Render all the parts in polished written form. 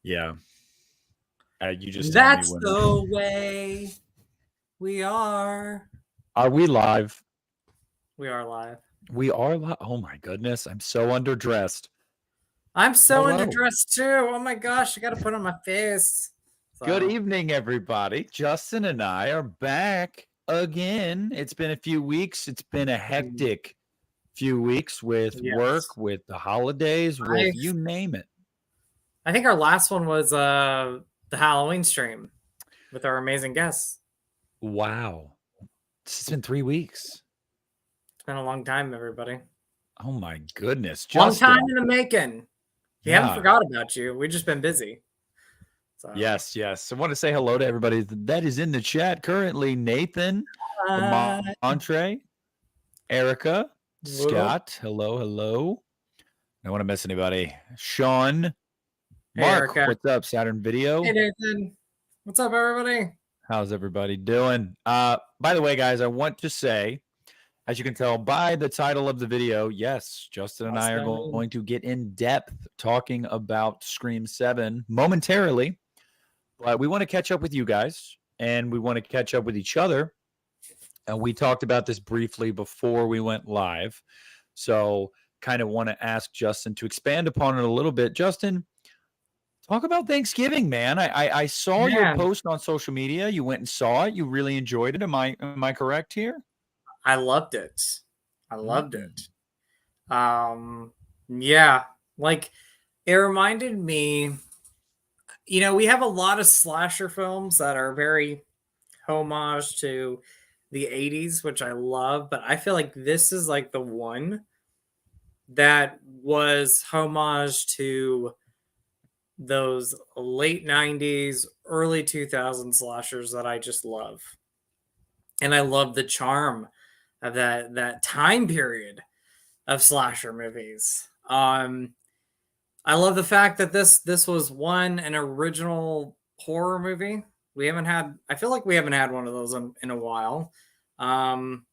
Yeah. You just tell me That's when. the way we are. Are we live? We are live. We are live. Oh my goodness. I'm so underdressed. I'm so Hello. underdressed too. Oh my gosh, I gotta put on my face. Good So evening, everybody. Justin and I are back again. It's been a few weeks. It's been a hectic few weeks with yes. work, with the holidays, I with you name it. I think our last one was the Halloween stream with our amazing guests. Wow. It's been 3 weeks. It's been a long time, everybody. Oh my goodness. Long time Justin. in the making. We haven't Yeah. forgot about you. We've just been busy. So Yes, yes. I want to say hello to everybody that is in the chat currently. Nathan from uh, Montre, Erica, what up? Scott. Hello, hello. I don't want to miss anybody. Sean, Hey Mark, Erica. what's up? Saturn Hey Video. Nathan. What's up, everybody? How's everybody doing? By the way, guys, I want to say, as you can tell by the title of the video, yes, Justin and What's I are that mean? going to get in depth talking about Scream 7 momentarily. But we want to catch up with you guys and we want to catch up with each other. And we talked about this briefly before we went live. So, kind of want to ask Justin to expand upon it a little bit. Justin, talk about Thanksgiving, man. I saw your Man, post on social media. You went and saw it. You really enjoyed it. Am I correct here? I loved it. I loved Mm. it. Yeah, like it reminded me, we have a lot of slasher films that are very homage to the 80s, which I love, but I feel like this is like the one that was homage to those late 90s, early 2000s slashers that I just love. And I love the charm of that time period of slasher movies. I love the fact that this was an original horror movie. I feel like we haven't had one of those in a while. Um,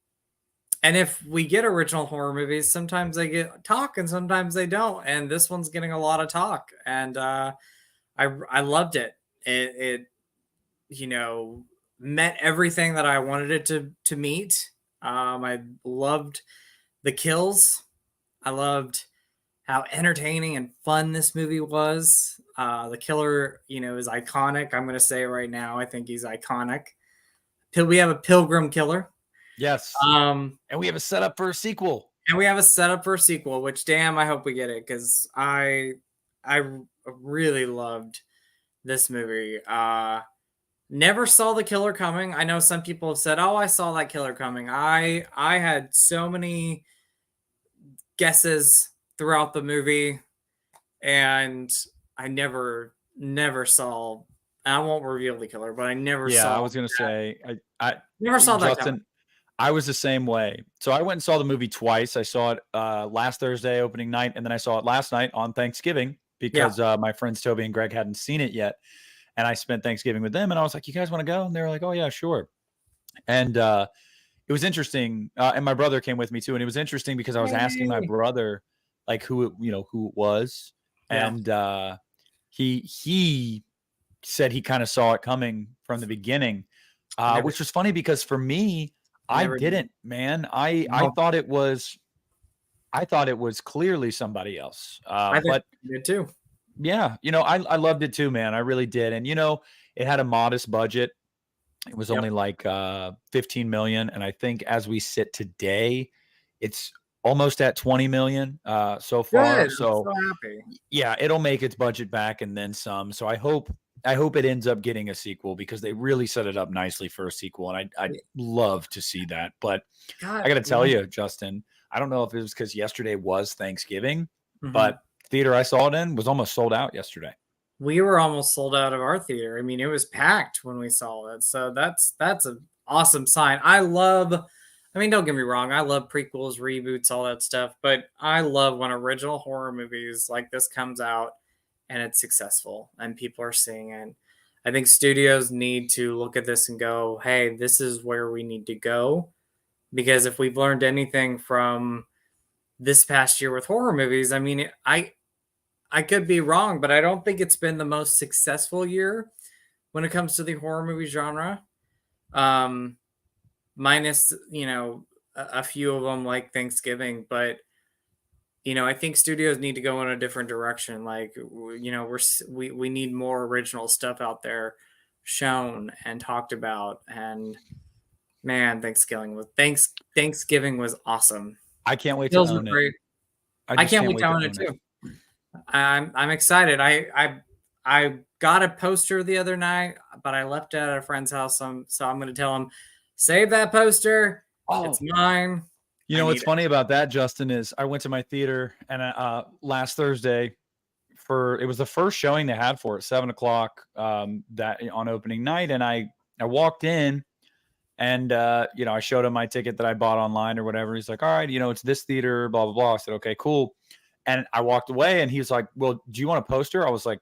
and if we get original horror movies, sometimes they get talk and sometimes they don't. And this one's getting a lot of talk, and I loved it. It you know met everything that I wanted it to meet. I loved the kills. I loved how entertaining and fun this movie was. The killer, is iconic. I'm going to say it right now. I think he's iconic. We have a pilgrim killer. Yes. Um, And we have a setup for a sequel. and we have a setup for a sequel, which damn, I hope we get it because I really loved this movie. Never saw the killer coming. I know some people have said, "Oh, I saw that killer coming." I had so many guesses throughout the movie, and I never saw. I won't reveal the killer, but I never Yeah, I saw was gonna say, never saw that coming. Justin, I was the same way. So I went and saw the movie twice. I saw it last Thursday opening night, and then I saw it last night on Thanksgiving Yeah, because my friends Toby and Greg hadn't seen it yet, and I spent Thanksgiving with them. And I was like, "You guys want to go?" And they were like, "Oh yeah, sure." And it was interesting. And my brother came with me too, and it was interesting because I was asking my yay. brother like who it was, Yeah, and he said he kind of saw it coming from the beginning, I never, which was funny because for me, I never did. didn't, man. I No, thought it was clearly somebody else. I think But I did too. yeah, I loved it too, man. I really did. And it had a modest budget. It was Yep, only like 15 million, and I think as we sit today, it's almost at 20 million so good. far. I'm So so happy. yeah, it'll make its budget back and then some. So I hope it ends up getting a sequel because they really set it up nicely for a sequel, and I'd love to see that. But God, I got to tell you, Justin, I don't know if it was because yesterday was Thanksgiving, mhm. but theater I saw it in was almost sold out yesterday. We were almost sold out of our theater. I mean, it was packed when we saw it. So that's an awesome sign. I mean, don't get me wrong, I love prequels, reboots, all that stuff, but I love when original horror movies like this comes out and it's successful and people are seeing it. I think studios need to look at this and go, "Hey, this is where we need to go." Because if we've learned anything from this past year with horror movies, I mean, I could be wrong, but I don't think it's been the most successful year when it comes to the horror movie genre. Um, Minus, a few of them like Thanksgiving, but I think studios need to go in a different direction. Like, we need more original stuff out there shown and talked about. And man, Thanksgiving was awesome. I can't wait to Meals were own it. great. I I just can't can't wait wait to to own it own it. too. I'm excited. I got a poster the other night, but I left it at a friend's house. So I'm going to tell him, save that poster. Oh, It's mine. you know what's funny about that, Justin, is I went to my theater and last Thursday it was the first showing they had for it, 7 o'clock that on opening night, and I walked in and I showed him my ticket that I bought online or whatever. He's like, all right, it's this theater, blah blah blah. I said, okay, cool. And I walked away and he was like, well, do you want a poster? I was like,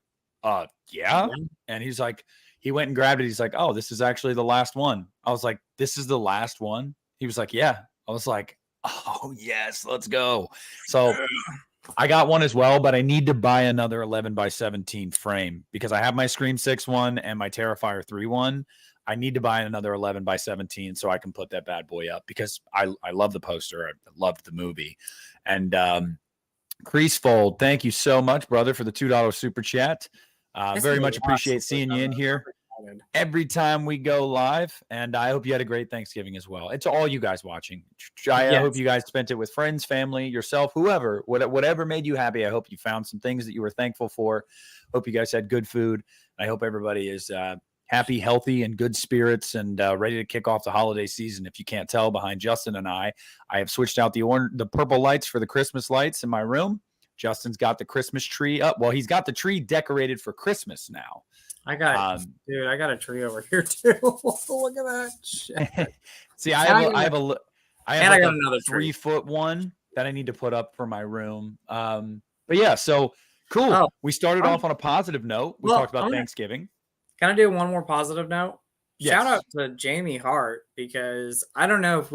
yeah. And he's like, he went and grabbed it. He's like, oh, this is actually the last one. I was like, this is the last one? He was like, yeah. I was like, oh, yes, let's go. So I got one as well, but I need to buy another 11x17 frame because I have my Scream 6 one and my Terrifier 3 one. I need to buy another 11x17 so I can put that bad boy up because I love the poster. I loved the movie. And Creasefold, thank you so much, brother, for the $2 super chat. Very much appreciate seeing you in here every time we go live. And I hope you had a great Thanksgiving as well. It's all you guys watching. I hope you guys spent it with friends, family, yourself, whoever, whatever made you happy. I hope you found some things that you were thankful for. Hope you guys had good food. I hope everybody is happy, healthy, and good spirits and ready to kick off the holiday season. If you can't tell behind Justin and I have switched out the purple lights for the Christmas lights in my room. Justin's got the Christmas tree up. Well, he's got the tree decorated for Christmas now. I got a tree over here too. Look at that shit. See, I have like another 3-foot one that I need to put up for my room. But yeah, so cool. Oh, we started off on a positive note. We talked about Thanksgiving. Can I do one more positive note? Yes. Shout out to Jamie Hart because I don't know if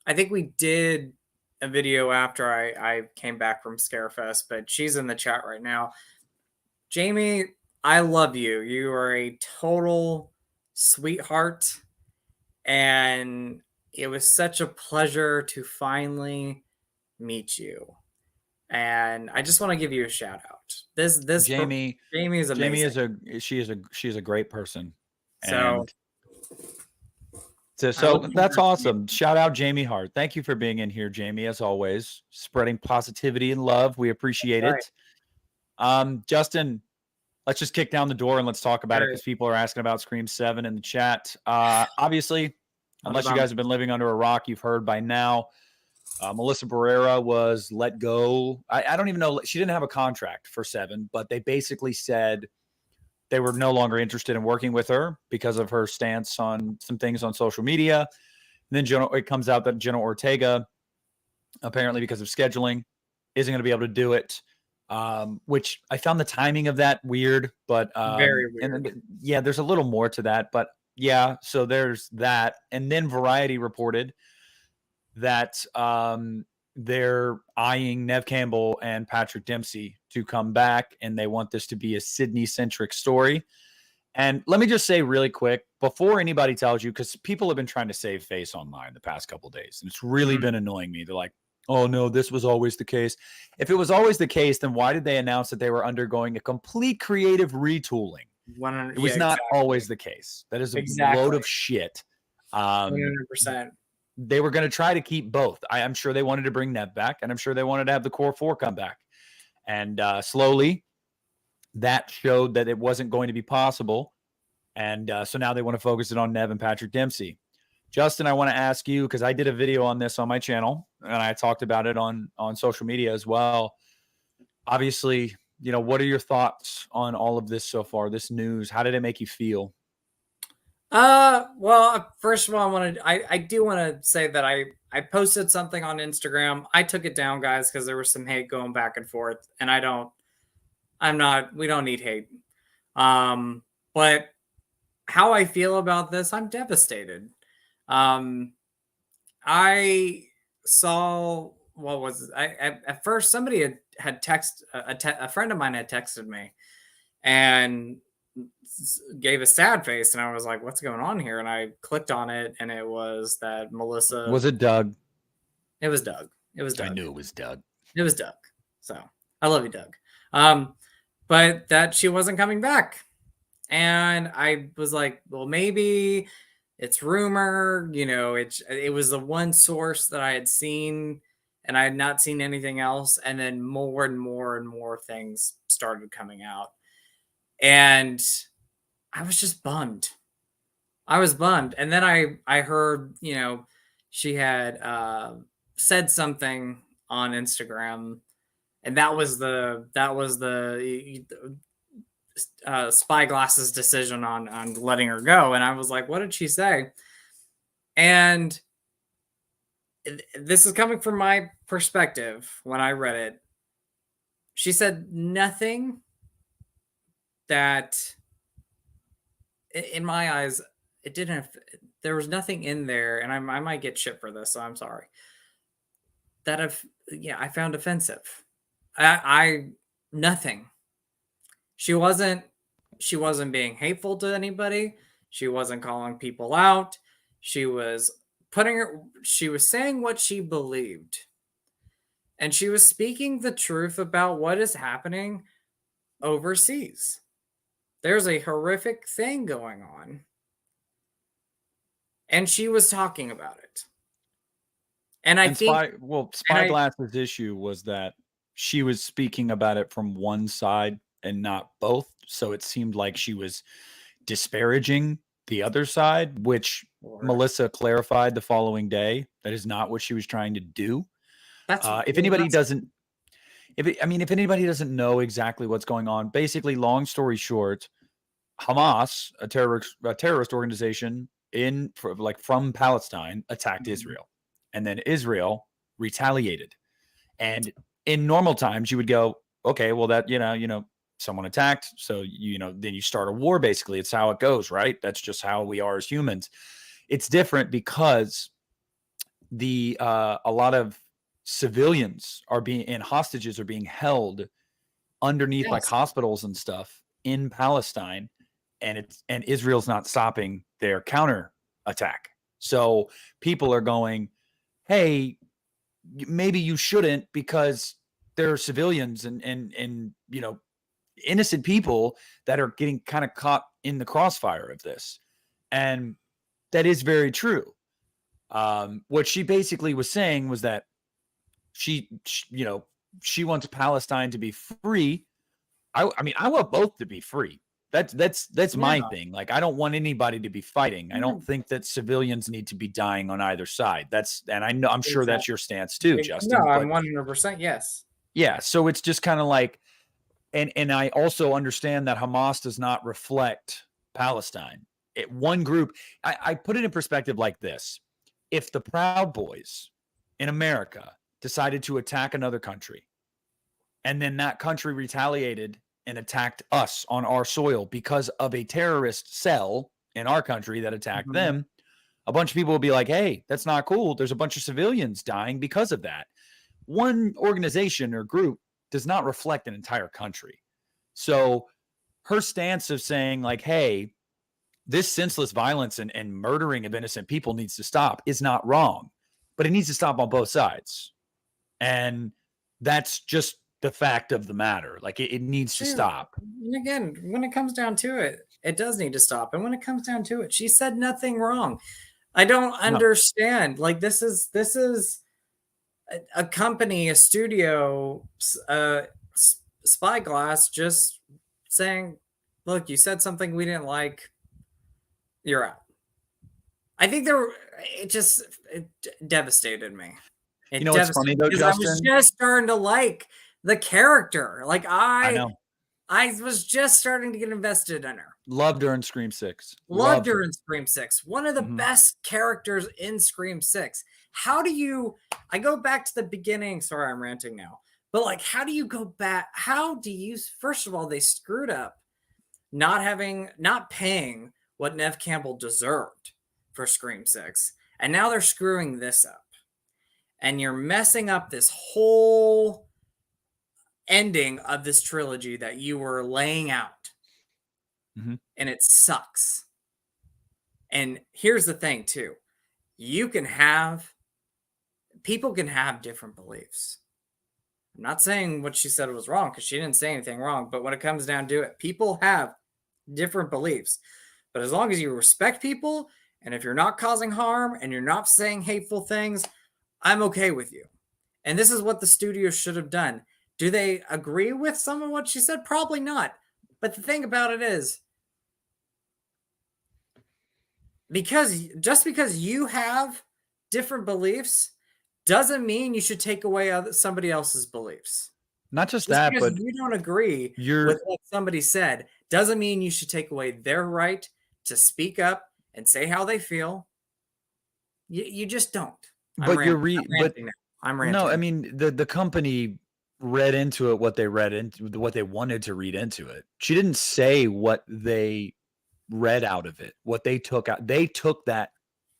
I think we did a video after I came back from Scarefest, but she's in the chat right now. Jamie, I love you. You are a total sweetheart. And it was such a pleasure to finally meet you. And I just want to give you a shout out. Jamie is amazing. She is a great person. So that's awesome. Shout out Jamie Hart. Thank you for being in here, Jamie, as always. Spreading positivity and love. We appreciate it. Justin, let's just kick down the door and let's talk about it because people are asking about Scream 7 in the chat. Obviously, unless you guys have been living under a rock, you've heard by now. Melissa Barrera was let go. I don't even know. She didn't have a contract for 7, but they basically said they were no longer interested in working with her because of her stance on some things on social media. And then it comes out that Jenna Ortega, apparently because of scheduling, isn't going to be able to do it, which I found the timing of that weird. But very weird. And then, there's a little more to that. But yeah, so there's that. And then Variety reported that they're eyeing Neve Campbell and Patrick Dempsey to come back, and they want this to be a Sydney-centric story. And let me just say really quick, before anybody tells you, because people have been trying to save face online the past couple of days, and it's really been annoying me. They're like, oh, no, this was always the case. If it was always the case, then why did they announce that they were undergoing a complete creative retooling? It was not always the case. That is a load of shit. 100%. They were going to try to keep both. I'm sure they wanted to bring Neve back, and I'm sure they wanted to have the core 4 come back. And slowly, that showed that it wasn't going to be possible. And so now they want to focus it on Neve and Patrick Dempsey. Justin, I want to ask you, because I did a video on this on my channel, and I talked about it on social media as well. Obviously, what are your thoughts on all of this so far, this news? How did it make you feel? Well, first of all, I do want to say that I posted something on Instagram. I took it down, guys, because there was some hate going back and forth, and we don't need hate. But how I feel about this, I'm devastated. I saw, at first somebody had a friend of mine had texted me and gave a sad face, and I was like, "What's going on here?" And I clicked on it, and it was that Melissa. Was it Doug? It was Doug. It was Doug. I knew it was Doug. It was Doug. So I love you, Doug. But that she wasn't coming back, and I was like, well, maybe it's rumor. It was the one source that I had seen, and I had not seen anything else. And then more and more and more things started coming out, and I was just bummed. I was bummed. And then I heard, she had said something on Instagram, and that was the Spyglass's decision on letting her go. And I was like, what did she say? And this is coming from my perspective. When I read it, she said nothing that, in my eyes, it didn't. There was nothing in there, and I might get shit for this, so I'm sorry. That I found offensive. I nothing. She wasn't being hateful to anybody. She wasn't calling people out. She was saying what she believed. And she was speaking the truth about what is happening overseas. There's a horrific thing going on. And she was talking about it. And I think Spyglass's issue was that she was speaking about it from one side and not both. So it seemed like she was disparaging the other side, which Melissa clarified the following day. That is not what she was trying to do. If anybody doesn't know exactly what's going on, basically, long story short, Hamas, a terrorist organization from Palestine, attacked Israel, and then Israel retaliated. And in normal times, you would go, okay, well, that someone attacked, so then you start a war. Basically, it's how it goes, right? That's just how we are as humans. It's different because a lot of civilians and hostages are being held underneath like hospitals and stuff in Palestine, and Israel's not stopping their counter attack. So people are going, hey, maybe you shouldn't, because there are civilians and innocent people that are getting kind of caught in the crossfire of this. And that is very true. What she basically was saying was that she wants Palestine to be free. I want both to be free. That's my thing. Like, I don't want anybody to be fighting. I don't think that civilians need to be dying on either side. I'm sure that's your stance too, Justin. No, I'm 100% yes. Yeah. So it's just kind of like, and I also understand that Hamas does not reflect Palestine. One group, I put it in perspective like this. If the Proud Boys in America decided to attack another country, and then that country retaliated and attacked us on our soil because of a terrorist cell in our country that attacked them, a bunch of people will be like, hey, that's not cool. There's a bunch of civilians dying because of that. One organization or group does not reflect an entire country. So her stance of saying like, hey, this senseless violence and murdering of innocent people needs to stop is not wrong, but it needs to stop on both sides. And that's just the fact of the matter. Like, it needs to stop. And again, when it comes down to it, it does need to stop. And when it comes down to it, she said nothing wrong. I don't understand. No. Like, this is a company, a studio, Spyglass just saying, look, you said something we didn't like, you're out. I think it devastated me. What's funny though, Justin? I was just starting to like the character. Like, I was just starting to get invested in her. Loved her in Scream 6. Loved her in Scream 6. One of the best characters in Scream 6. I go back to the beginning. Sorry, I'm ranting now. But like, how do you go back? First of all, they screwed up not paying what Neve Campbell deserved for Scream 6. And now they're screwing this up. And you're messing up this whole ending of this trilogy that you were laying out, and it sucks. And here's the thing, too. People can have different beliefs. I'm not saying what she said was wrong, because she didn't say anything wrong, but when it comes down to it, people have different beliefs. But as long as you respect people, and if you're not causing harm, and you're not saying hateful things, I'm okay with you. And this is what the studio should have done. Do they agree with some of what she said? Probably not. But the thing about it is, just because you have different beliefs doesn't mean you should take away somebody else's beliefs. Not just that, but you don't agree with what somebody said doesn't mean you should take away their right to speak up and say how they feel. You just don't. I'm ranting. No, I mean the company read into it what they wanted to read into it. She didn't say what they read out of it, what they took out. They took that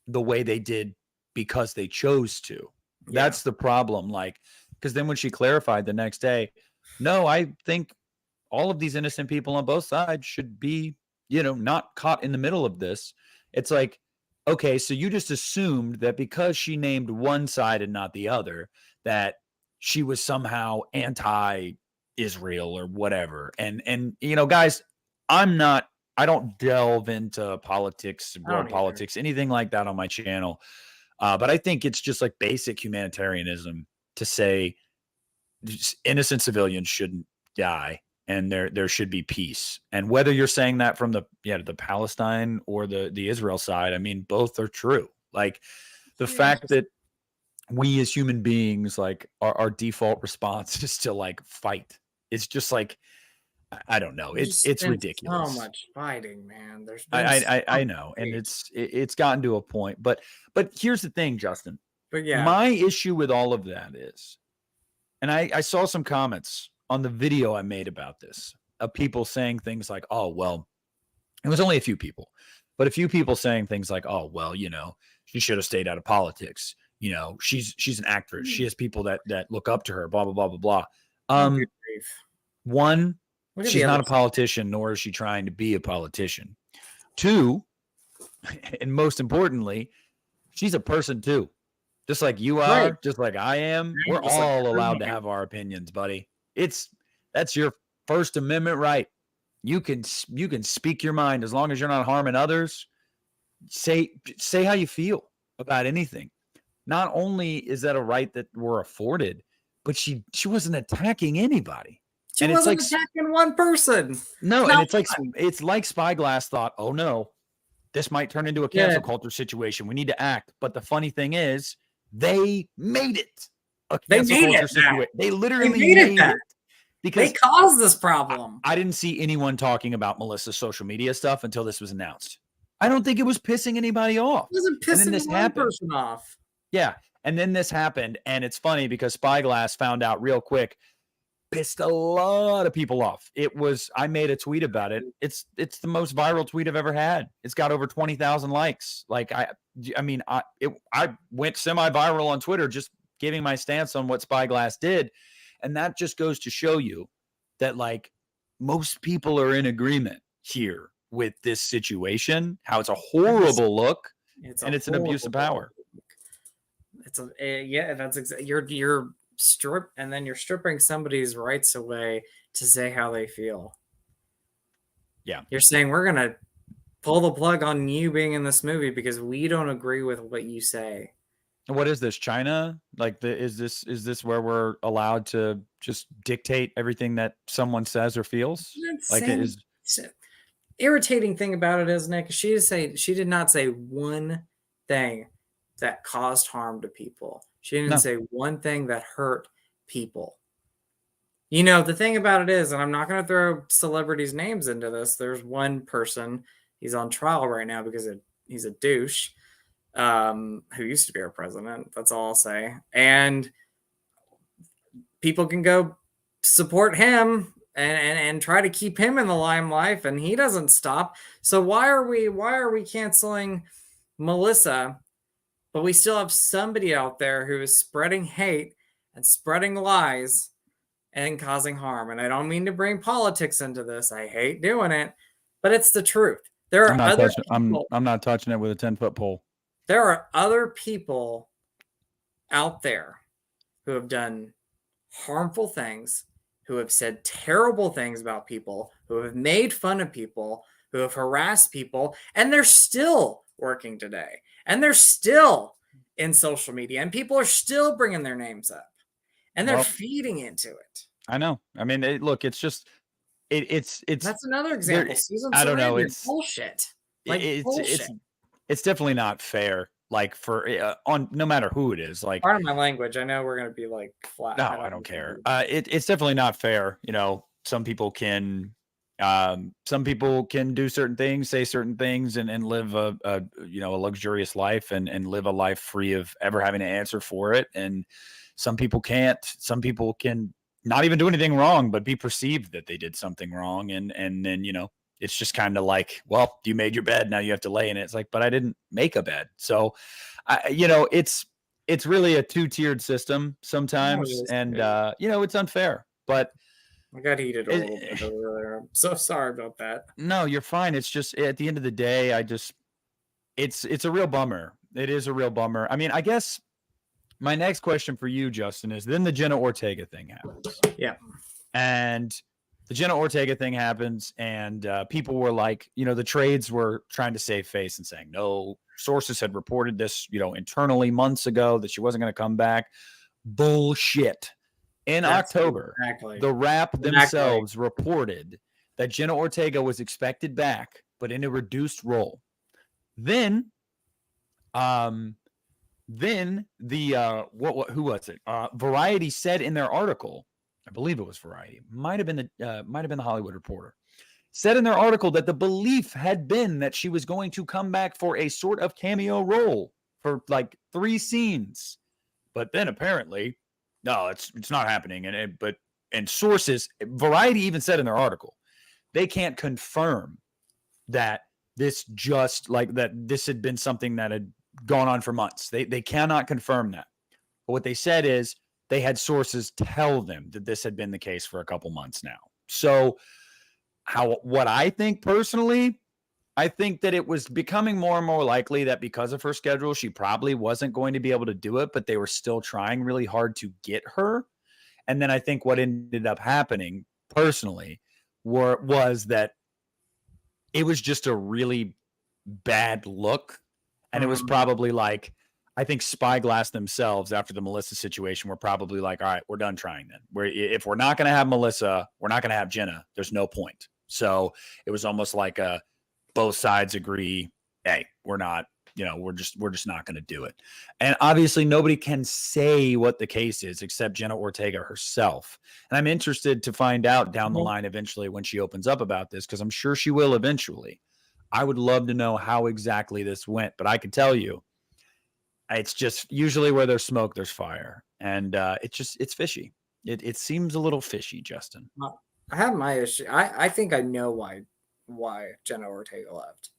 the way they did because they chose to. Yeah. That's the problem. Like, because then when she clarified the next day, no, I think all of these innocent people on both sides should be, not caught in the middle of this. It's like, okay, so you just assumed that because she named one side and not the other, that she was somehow anti-Israel or whatever. And guys, I don't delve into politics, world politics, anything like that on my channel. But I think it's just like basic humanitarianism to say innocent civilians shouldn't die and there should be peace. And whether you're saying that from the Palestine or the Israel side, I mean, both are true. Like the fact that we as human beings, like our default response is to like fight. It's just like, I don't know. It's ridiculous. So much fighting, man. There's I know, and it's gotten to a point. But here's the thing, Justin. But yeah, my issue with all of that is, and I saw some comments on the video I made about this of people saying things like, "Oh, well," it was only a few people, but a few people saying things like, "Oh, well, she should have stayed out of politics. She's an actress. She has people that look up to her. Blah blah blah blah blah." One. She's not a politician, nor is she trying to be a politician. Two, and most importantly, she's a person too. Just like you are, just like I am. We're all allowed to have our opinions, buddy. That's your First Amendment right. You can speak your mind as long as you're not harming others. Say how you feel about anything. Not only is that a right that we're afforded, but she wasn't attacking anybody. She wasn't attacking one person. No, and it's like Spyglass thought, oh no, this might turn into a cancel culture situation. We need to act. But the funny thing is, they made it a cancel culture situation. They literally made it because they caused this problem. I didn't see anyone talking about Melissa's social media stuff until this was announced. I don't think it was pissing anybody off. It wasn't pissing one person off. Yeah, and then this happened, and it's funny because Spyglass found out real quick. Pissed a lot of people off. I made a tweet about it. It's the most viral tweet I've ever had. It's got over 20,000 likes. Like I went semi-viral on Twitter just giving my stance on what Spyglass did. And that just goes to show you that like most people are in agreement here with this situation, how it's a horrible look it's an abuse of power. That's exactly you're stripping somebody's rights away to say how they feel. Yeah. You're saying we're going to pull the plug on you being in this movie because we don't agree with what you say. What is this, China? Like is this where we're allowed to just dictate everything that someone says or feels? Like it is. Irritating thing about it is, Nick, she did not say one thing that caused harm to people. She didn't say one thing that hurt people. The thing about it is, and I'm not going to throw celebrities' names into this. There's one person, he's on trial right now because he's a douche, who used to be our president. That's all I'll say. And people can go support him and try to keep him in the limelight, and he doesn't stop. So why are we canceling Melissa? But we still have somebody out there who is spreading hate and spreading lies and causing harm. And I don't mean to bring politics into this. I hate doing it, but it's the truth. There I'm are not other touching. people. I'm not touching it with a 10-foot pole. There are other people out there who have done harmful things, who have said terrible things about people, who have made fun of people, who have harassed people, and they're still working today. And they're still in social media, and people are still bringing their names up, and they're feeding into it. I know. I mean, look, it's just it's That's another there. example. Susan I don't know. Sarandon, bullshit. Like bullshit. It's definitely not fair. Like for on no matter who it is. Like Pardon my language. I know we're gonna be like flat. no, I don't care. It's definitely not fair. You know, some people can do certain things, say certain things, and live a you know a luxurious life and live a life free of ever having to answer for it. And some people can't. Some people can not even do anything wrong, but be perceived that they did something wrong, and then you know it's just kind of like, well, you made your bed, now you have to lay in it. It's like, but I didn't make a bed, so you know it's really a two-tiered system sometimes, and you know it's unfair, but I got heated a little bit over there. I'm so sorry about that. no, you're fine. It's just at the end of the day, it's a real bummer. It is a real bummer. I mean, I guess my next question for you, Justin, is then the Jenna Ortega thing happens. Yeah. And the Jenna Ortega thing happens, and people were like, you know, the trades were trying to save face and saying, no, sources had reported this, you know, internally months ago that she wasn't going to come back. Bullshit. In October, the Wrap themselves reported that Jenna Ortega was expected back, but in a reduced role. Then the who was it? Variety said in their article, I believe it was Variety, might have been the Hollywood Reporter, said in their article that the belief had been that she was going to come back for a sort of cameo role for like 3 scenes, but then apparently, no, it's not happening. And sources, Variety even said in their article, they can't confirm that this had been something that had gone on for months. They cannot confirm that. But what they said is they had sources tell them that this had been the case for a couple months now. So what I think personally, I think that it was becoming more and more likely that because of her schedule, she probably wasn't going to be able to do it, but they were still trying really hard to get her. And then I think what ended up happening personally was that it was just a really bad look. And it was probably like, I think Spyglass themselves after the Melissa situation were probably like, all right, we're done trying then. If we're not going to have Melissa, we're not going to have Jenna. There's no point. So it was almost like both sides agree, hey, we're not, you know, we're just not going to do it. And obviously nobody can say what the case is except Jenna Ortega herself. And I'm interested to find out down the line eventually when she opens up about this, because I'm sure she will eventually. I would love to know how exactly this went, but I can tell you, it's just usually where there's smoke, there's fire. And it's fishy. It seems a little fishy, Justin. I have my issue. I think I know why Jenna Ortega left.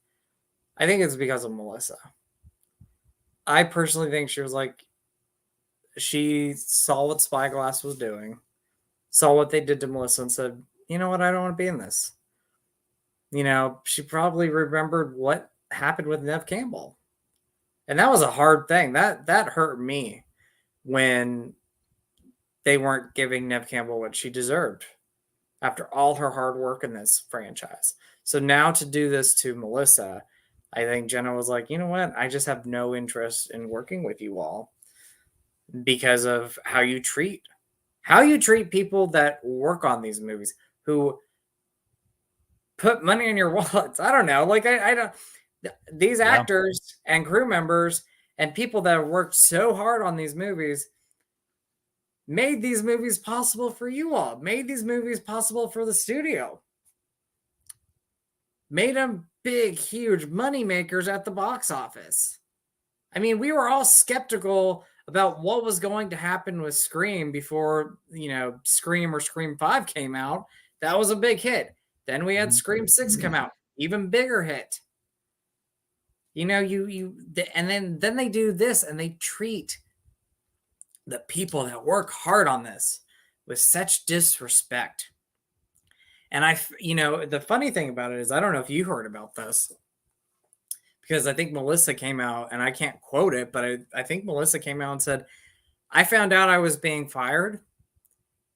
I think it's because of Melissa. I personally think she saw what Spyglass was doing, saw what they did to Melissa, and said, you know what, I don't want to be in this. You know, she probably remembered what happened with Neve Campbell. And that was a hard thing. That hurt me when they weren't giving Neve Campbell what she deserved after all her hard work in this franchise. So now to do this to Melissa, I think Jenna was like, you know what? I just have no interest in working with you all because of how you treat people that work on these movies, who put money in your wallets. I don't know. Like, I don't, these actors and crew members and people that have worked so hard on these movies made these movies possible for you all, made these movies possible for the studio, made them big, huge money makers at the box office. I mean, we were all skeptical about what was going to happen with Scream before, you know, Scream or Scream 5 came out. That was a big hit. Then we had Scream 6 come out, even bigger hit. You know, and then they do this and they treat the people that work hard on this with such disrespect. And the funny thing about it is, I don't know if you heard about this, because I think Melissa came out, and I can't quote it, but I think Melissa came out and said, I found out I was being fired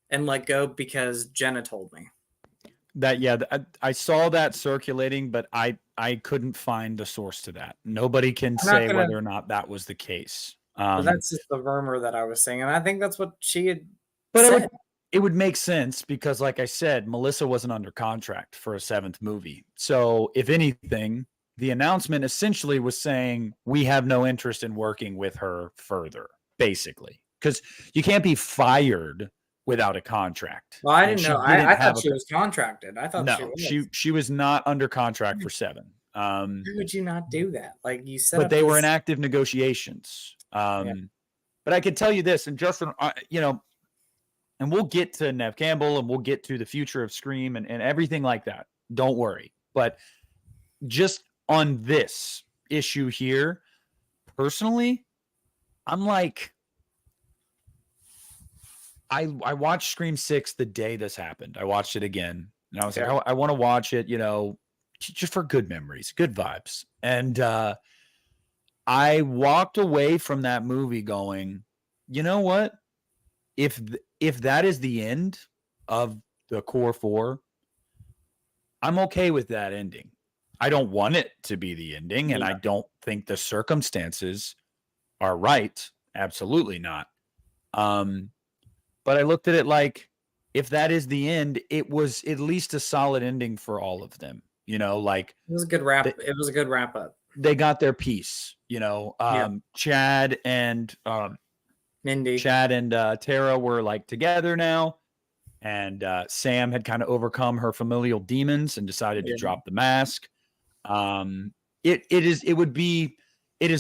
and let go because Jenna told me. That yeah, I saw that circulating, but I couldn't find the source to that. Nobody can I'm not say gonna, whether or not that was the case. but that's just the rumor that I was saying, and I think that's what she had But said. it would make sense because, like I said, Melissa wasn't under contract for a seventh movie. So, if anything, the announcement essentially was saying we have no interest in working with her further, basically, because you can't be fired without a contract. Well, I And didn't she know. didn't I thought have a she was contracted. I thought she no. was. She was not under contract for seven. How would you not do that? Like, you set But up they were in this. active negotiations. Yeah. But I can tell you this, and Justin, and we'll get to Nev Campbell and we'll get to the future of Scream and everything like that. Don't worry. But just on this issue here, personally, I'm like, I watched Scream 6 the day this happened. I watched it again. And I was like, I want to watch it, just for good memories, good vibes. And I walked away from that movie going, you know what? If that is the end of the core four, I'm okay with that ending. I don't want it to be the ending, and I don't think the circumstances are right. Absolutely not. But I looked at it like, if that is the end, it was at least a solid ending for all of them. Like, it was a good wrap. It was a good wrap up. They got their piece. Chad and Mindy. Chad and Tara were like together now, and Sam had kind of overcome her familial demons and decided to drop the mask. It is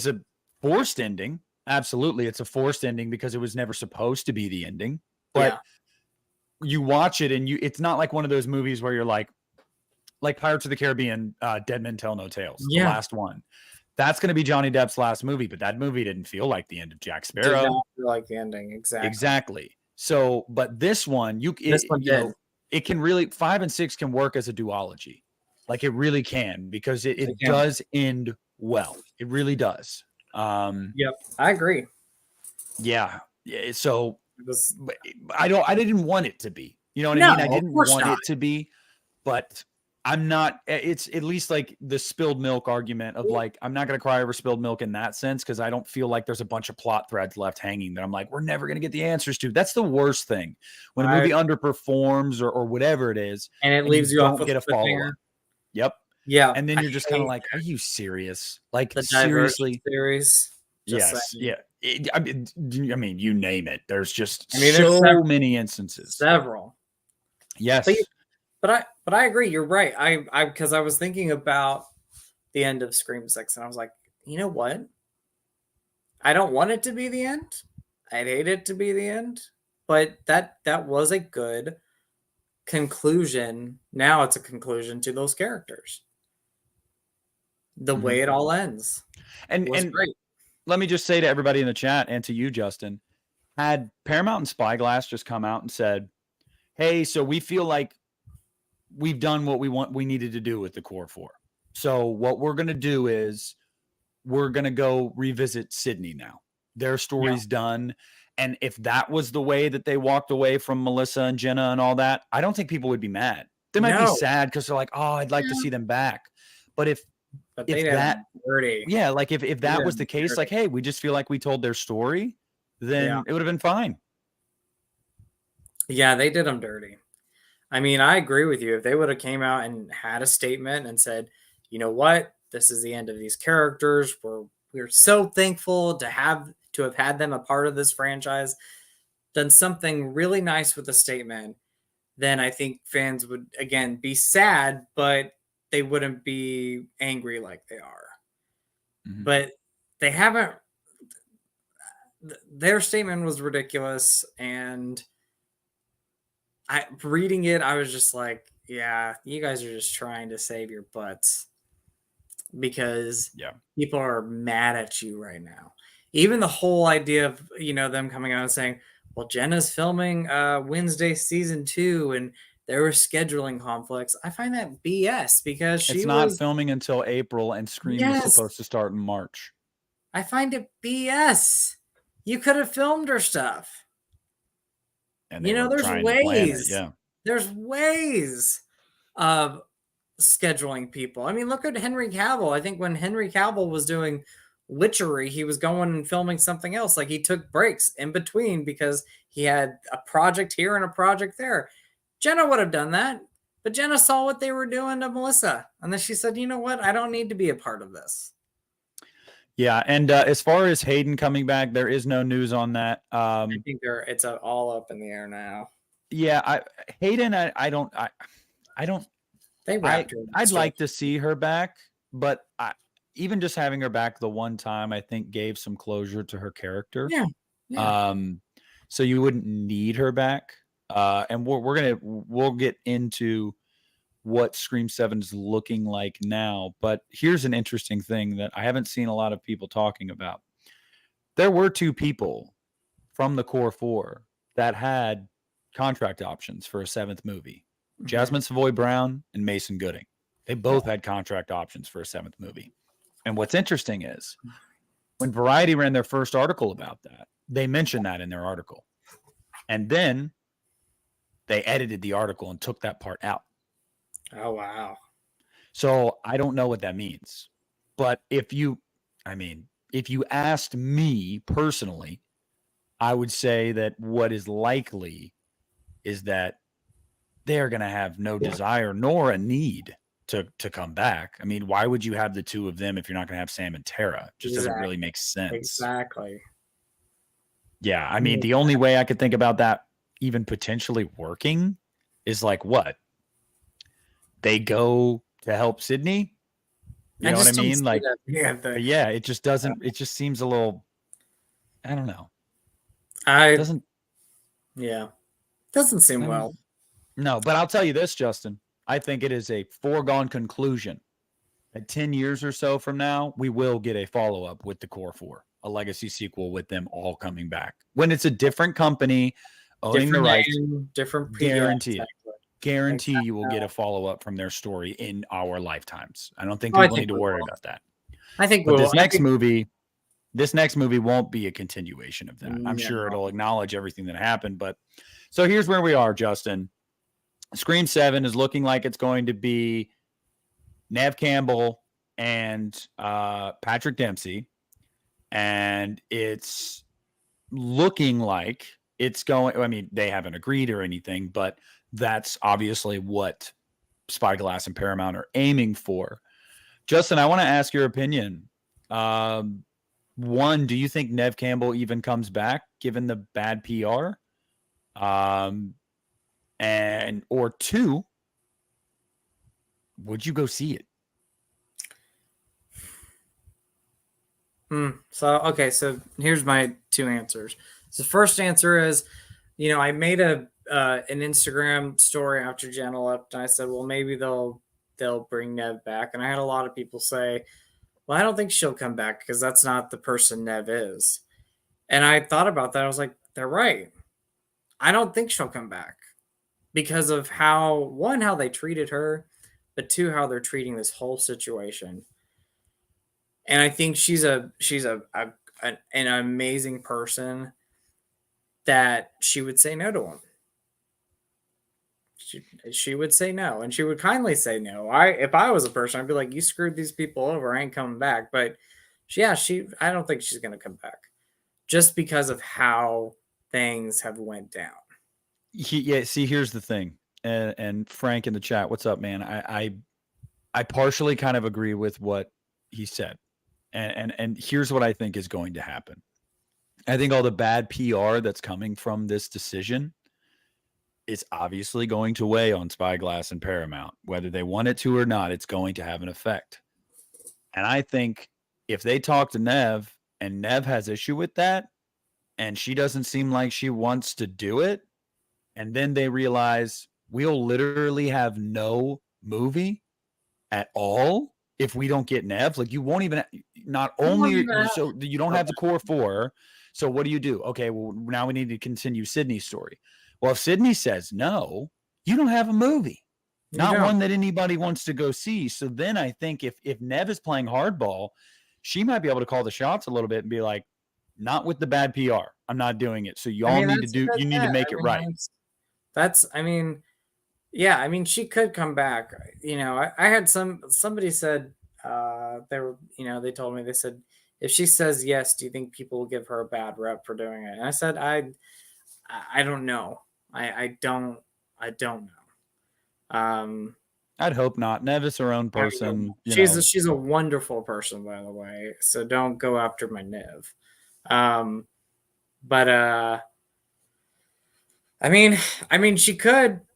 a forced ending. Absolutely, it's a forced ending because it was never supposed to be the ending. But you watch it and it's not like one of those movies where you're like Pirates of the Caribbean, Dead Men Tell No Tales, the last one. That's going to be Johnny Depp's last movie, but that movie didn't feel like the end of Jack Sparrow. Did not feel like the ending, exactly. So, but this one, it can really 5 and 6 can work as a duology, like it really can, because it does end well. It really does. Yep, I agree. Yeah. So I didn't want it to be. You know what I mean? I didn't want it to be, but I'm not. It's at least like the spilled milk argument of like, I'm not going to cry over spilled milk in that sense, because I don't feel like there's a bunch of plot threads left hanging that I'm like, we're never going to get the answers to. That's the worst thing when a movie underperforms or whatever it is, and it leaves you off with get a follow up. Yep. Yeah. And then you're just kind of like, are you serious? Like, the seriously? Series. Yes. Yeah. I mean, you name it. There's just so many instances. Several. Yes. But I agree. You're right. Because I was thinking about the end of Scream 6, and I was like, you know what? I don't want it to be the end. I'd hate it to be the end. But that was a good conclusion. Now it's a conclusion to those characters. The way it all ends. And great. Let me just say to everybody in the chat and to you, Justin, had Paramount and Spyglass just come out and said, hey, so we feel like we've done what we needed to do with the core four. So what we're going to do is we're going to go revisit Sydney now. Their story's done. And if that was the way that they walked away from Melissa and Jenna and all that, I don't think people would be mad. They might be sad because they're like, oh, I'd like to see them back. But if that was the case, like, hey, we just feel like we told their story, then it would have been fine. Yeah, they did them dirty. I mean, I agree with you. If they would have came out and had a statement and said, you know what, this is the end of these characters. We're so thankful to have had them a part of this franchise, done something really nice with the statement, then I think fans would, again, be sad, but they wouldn't be angry like they are. Mm-hmm. But they haven't. Their statement was ridiculous, and reading it, I was just like, yeah, you guys are just trying to save your butts, because people are mad at you right now. Even the whole idea of, them coming out and saying, well, Jenna's filming Wednesday season 2 and there were scheduling conflicts. I find that BS because It's she not was, filming until April, and Scream was yes, supposed to start in March. I find it BS. You could have filmed her stuff. And they You know, were there's trying to plan it. ways. Yeah. There's ways of scheduling people. I mean, look at Henry Cavill. I think when Henry Cavill was doing Witchery, he was going and filming something else. Like he took breaks in between because he had a project here and a project there. Jenna would have done that, but Jenna saw what they were doing to Melissa. And then she said, you know what? I don't need to be a part of this. Yeah. And as far as Hayden coming back, there is no news on that. I think it's all up in the air now. Yeah. Hayden, I don't, They wrapped her. I'd like to see her back, but even just having her back the one time, I think gave some closure to her character. Yeah. Yeah. So you wouldn't need her back. And we'll get into what Scream 7 is looking like now. But here's an interesting thing that I haven't seen a lot of people talking about. There were 2 people from the core 4 that had contract options for a 7th movie. Jasmine Savoy Brown and Mason Gooding. They both had contract options for a 7th movie. And what's interesting is when Variety ran their first article about that, they mentioned that in their article. And then they edited the article and took that part out. Oh, wow. So I don't know what that means. But if you asked me personally, I would say that what is likely is that they're going to have no desire nor a need to come back. I mean, why would you have the 2 of them if you're not going to have Sam and Tara? It just doesn't really make sense. Exactly. Yeah. I mean, the only way I could think about that even potentially working is like what? They go to help Sydney. You know what I mean? Like, yeah, it just doesn't, it just seems a little, I don't know. Doesn't seem well. No, but I'll tell you this, Justin. I think it is a foregone conclusion that 10 years or so from now, we will get a follow-up with the Core 4, a legacy sequel with them all coming back. When it's a different company owning the rights, different guarantee it. Guarantee you will get a follow-up from their story in our lifetimes. I don't think people need to worry about that. I think this next movie won't be a continuation of that. I'm sure it'll acknowledge everything that happened. But so here's where we are, Justin. Scream 7 is looking like it's going to be Neve Campbell and Patrick Dempsey. And it's looking like it's going, I mean, they haven't agreed or anything, but that's obviously what Spyglass and Paramount are aiming for. Justin, I want to ask your opinion. One, do you think Neve Campbell even comes back given the bad PR? Or 2, would you go see it? So here's my 2 answers. So the first answer is, I made an Instagram story after Jenna left, and I said, well, maybe they'll bring Neve back. And I had a lot of people say, well, I don't think she'll come back because that's not the person Neve is. And I thought about that. I was like, they're right. I don't think she'll come back because of how they treated her, but 2, how they're treating this whole situation. And I think she's an amazing person that she would say no to him. She would say no, and she would kindly say no. If I was a person, I'd be like, you screwed these people over. I ain't coming back. But I don't think she's going to come back just because of how things have went down. See, here's the thing. And Frank in the chat, what's up, man? I partially kind of agree with what he said. And here's what I think is going to happen. I think all the bad PR that's coming from this decision is obviously going to weigh on Spyglass and Paramount. Whether they want it to or not, it's going to have an effect. And I think if they talk to Neve and Neve has issue with that, and she doesn't seem like she wants to do it, and then they realize we'll literally have no movie at all if we don't get Nev. Like, you won't even, not You won't only, even have- so you don't have Okay. the core four. So what do you do? Okay, well, now we need to continue Sydney's story. Well, if Sydney says no, you don't have a movie. You Not don't. one that anybody wants to go see. So then I think if Nev is playing hardball, she might be able to call the shots a little bit and be like, not with the bad PR. I'm not doing it. So I y'all mean, need to do, that's you need to it. make I it mean, right. that's, I mean, yeah, I mean, she could come back. You know, I had somebody said, they were, you know, they told me, they said, if she says yes, do you think people will give her a bad rep for doing it? And I said, I don't know. I don't know. I'd hope not. Nev is her own I don't know. person, you know. She's a wonderful person, by the way. So don't go after my Niv. But I mean,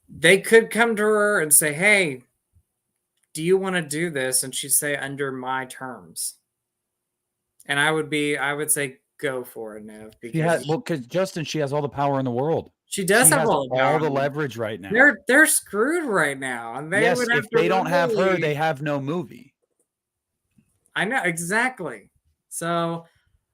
they could come to her and say, "Hey, do you want to do this?" And she'd say, "Under my terms." And I would say, "Go for it, Nev," because Because Justin, she has all the power in the world. she does She have has all the all power. the leverage right now. They're screwed right now, and they Yes, would have if to they don't have her, really- they have no movie. I know exactly. So,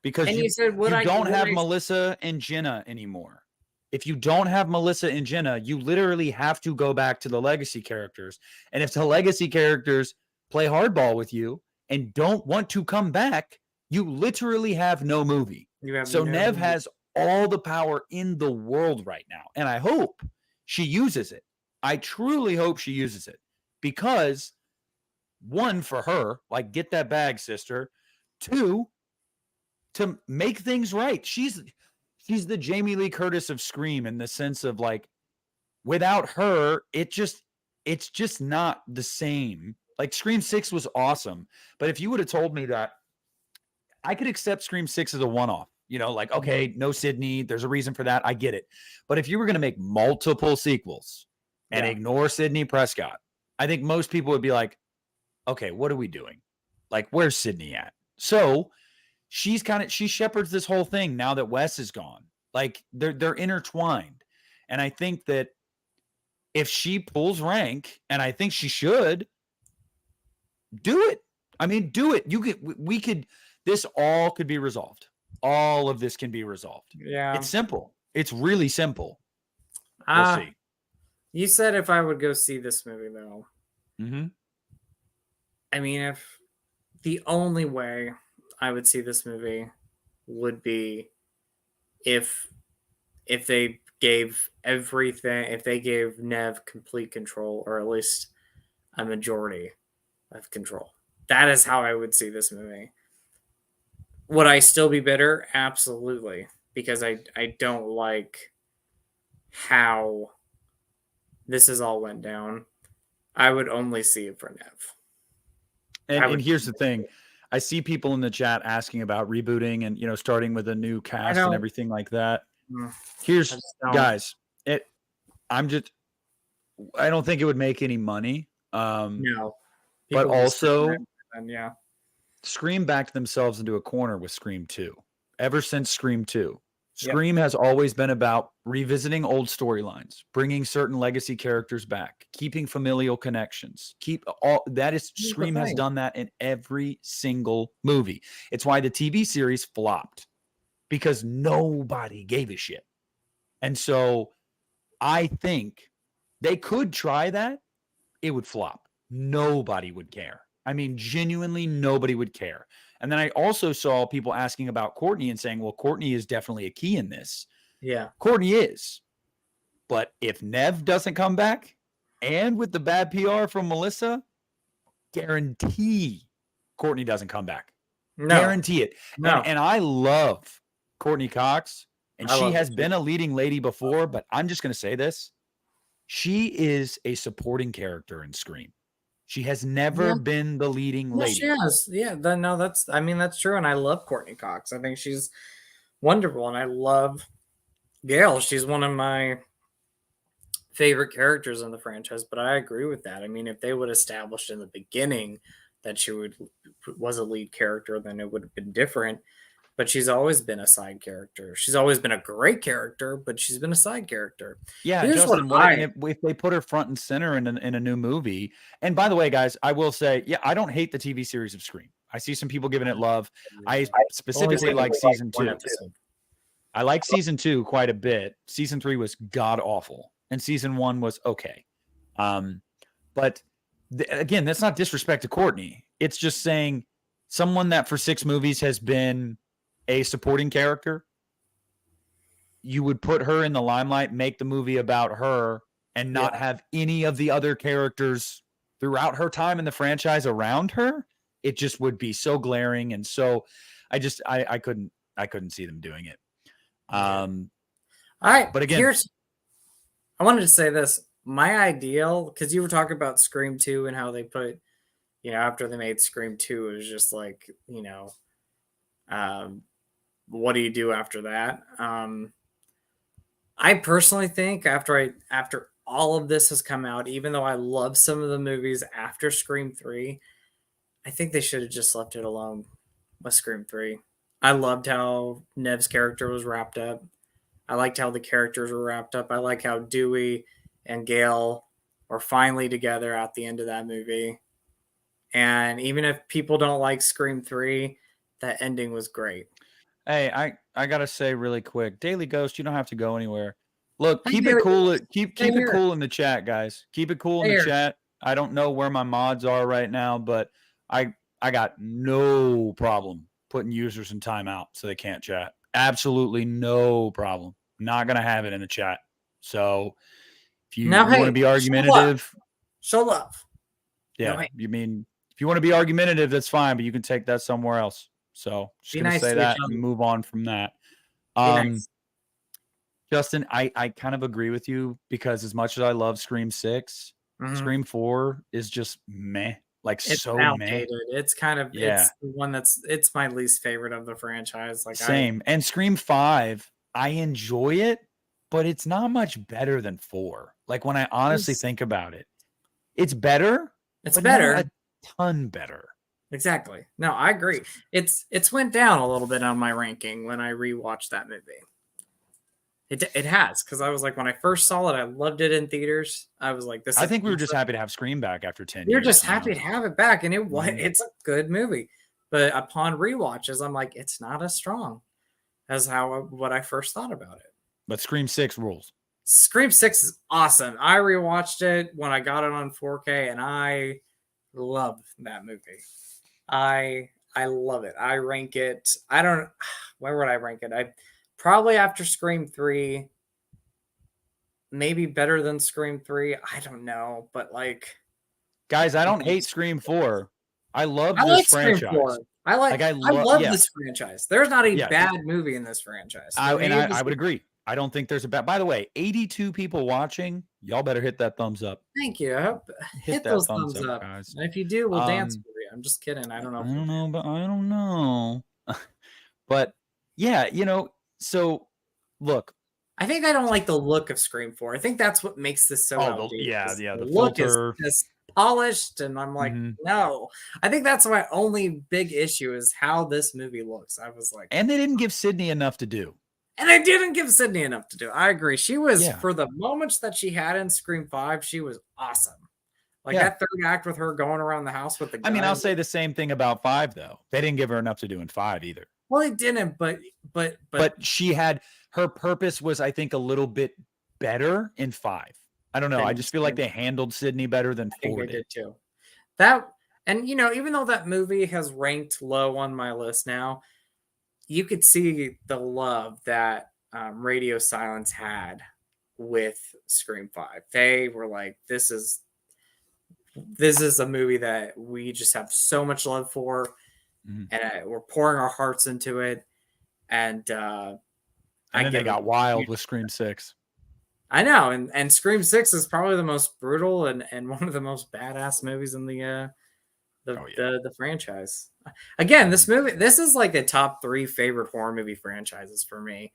Because and you, you said, "Would you I?" don't would have I- Melissa and Jenna anymore. If you don't have Melissa and Jenna, you literally have to go back to the legacy characters. And if the legacy characters play hardball with you and don't want to come back, you literally have no movie. You have So no Nev movie. has all the power in the world right now. And I hope she uses it. I truly hope she uses it. Because, one, for her, like, get that bag, sister. Two, to make things right. She's the Jamie Lee Curtis of Scream, in the sense of, like, without her, it's just not the same. Like, Scream 6 was awesome, but if you would have told me that, I could accept Scream 6 as a one-off. You know, like, okay, no Sydney, there's a reason for that. I get it. But if you were going to make multiple sequels and ignore Sydney Prescott, I think most people would be like, okay, what are we doing? Like, where's Sydney at? So she shepherds this whole thing now that Wes is gone. Like, they're intertwined. And I think that if she pulls rank, and I think she should, do it. I mean, do it. This all could be resolved. All of this can be resolved. Yeah. It's simple. It's really simple. We'll see. You said if I would go see this movie, though. Mm-hmm. I mean, if the only way I would see this movie would be if they gave everything, if they gave Nev complete control, or at least a majority of control. That is how I would see this movie. Would I still be bitter? Absolutely, because I don't like how this has all went down. I would only see it for Nev. And here's the thing. I see people in the chat asking about rebooting and, starting with a new cast and everything like that. Here's, guys, I don't think it would make any money. No. But also, yeah. Scream backed themselves into a corner with Scream 2. Ever since Scream 2. Scream has always been about revisiting old storylines, bringing certain legacy characters back, keeping familial connections. Scream has done that in every single movie. It's why the TV series flopped, because nobody gave a shit. And so I think they could try that. It would flop. Nobody would care. I mean, genuinely, nobody would care. And then I also saw people asking about Courtney and saying, well, Courtney is definitely a key in this. Yeah. Courtney is. But if Nev doesn't come back, and with the bad PR from Melissa, guarantee Courtney doesn't come back. No. Guarantee it. No. And I love Courtney Cox, and she has been a leading lady before, but I'm just going to say this. She is a supporting character in Scream. She has never been the leading lady. She has. Yeah. That's true. And I love Courtney Cox. I think she's wonderful. And I love Gail. She's one of my favorite characters in the franchise. But I agree with that. I mean, if they would establish in the beginning that she was a lead character, then it would have been different. but she's always been a side character. She's always been a great character, but she's been a side character. Yeah, Here's what Justin, what and if they put her front and center in a new movie? And by the way, guys, I will say, yeah, I don't hate the TV series of Scream. I see some people giving it love. I specifically like season 2. I like season 2 quite a bit. Season 3 was god awful, and season 1 was okay. But again, that's not disrespect to Courtney. It's just saying someone that for 6 movies has been a supporting character, you would put her in the limelight, make the movie about her, and not have any of the other characters throughout her time in the franchise around her. It just would be so glaring, and so I couldn't see them doing it. All right, but again, I wanted to say this. My ideal, because you were talking about Scream 2 and how they put, after they made Scream 2, it was just like, what do you do after that? I personally think after all of this has come out, even though I love some of the movies after Scream 3, I think they should have just left it alone with Scream 3. I loved how Nev's character was wrapped up. I liked how the characters were wrapped up. I like how Dewey and Gail were finally together at the end of that movie. And even if people don't like Scream 3, that ending was great. Hey, I gotta say really quick, Daily Ghost, you don't have to go anywhere. Look, keep it cool. Keep it cool in the chat, guys. Keep it cool in the chat. I don't know where my mods are right now, but I got no problem putting users in timeout so they can't chat. Absolutely no problem. Not gonna have it in the chat. So if you want to be argumentative, show love. Yeah, you mean if you want to be argumentative, that's fine, but you can take that somewhere else. So just gonna say that and move on from that. Nice. Justin, I kind of agree with you because as much as I love Scream 6, Scream 4 is just meh. Like it's so outdated. meh. It's kind of it's the one it's my least favorite of the franchise. Like same. And Scream 5, I enjoy it, but it's not much better than 4. Like when I honestly think about it, it's better. It's better. Not a ton better. Exactly. No, I agree. It's went down a little bit on my ranking when I rewatched that movie. It has, because I was like, when I first saw it, I loved it in theaters. I was like, this. I think we were just happy to have Scream back after 10 years. You're just happy to have it back, and it's a good movie. But upon rewatches, I'm like, it's not as strong as what I first thought about it. But Scream 6 rules. Scream 6 is awesome. I rewatched it when I got it on 4K, and I love that movie. I love it. I rank it. Where would I rank it? I probably after Scream 3, maybe better than Scream 3. I don't know, but like, guys, I don't hate Scream 4. I love this franchise. Scream 4. I love this franchise. There's not a bad movie in this franchise. I would agree. I don't think there's a bad. By the way, 82 people watching. Y'all better hit that thumbs up. Thank you. Hit those thumbs up, guys. And if you do, we'll dance for you. I'm just kidding. I don't know. I don't know. But yeah, so look. I think I don't like the look of Scream 4. I think that's what makes this so outdated. The look filter is just polished, and I'm like, no. I think that's my only big issue is how this movie looks. I was like, and they didn't give Sydney enough to do. And I didn't give Sydney enough to do. I agree. She was, for the moments that she had in Scream 5, she was awesome. Like that third act with her going around the house with the gun. I mean, I'll say the same thing about 5, though. They didn't give her enough to do in 5 either. Well, they didn't, but she had, her purpose was, I think, a little bit better in 5. I don't know. I just feel like they handled Sydney better than 4 did too. That, and even though that movie has ranked low on my list now, you could see the love that Radio Silence had with Scream 5. They were like, this is a movie that we just have so much love for, and we're pouring our hearts into it. And then they got wild with Scream 6. I know, and Scream 6 is probably the most brutal and one of the most badass movies in the franchise. Again, this is like a top 3 favorite horror movie franchises for me.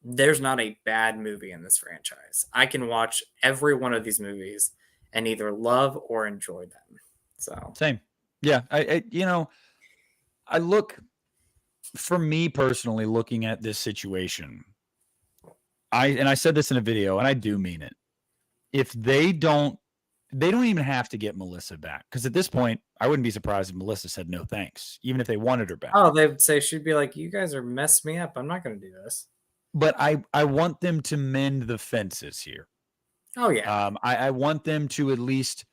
There's not a bad movie in this franchise. I can watch every one of these movies and either love or enjoy them. So same. Yeah. I look, for me personally, looking at this situation, I said this in a video, and I do mean it. If they don't even have to get Melissa back, because at this point, I wouldn't be surprised if Melissa said no thanks, even if they wanted her back. Oh, they would say, she'd be like, "You guys are messing me up. I'm not going to do this." But I want them to mend the fences here. Oh yeah. I want them to at least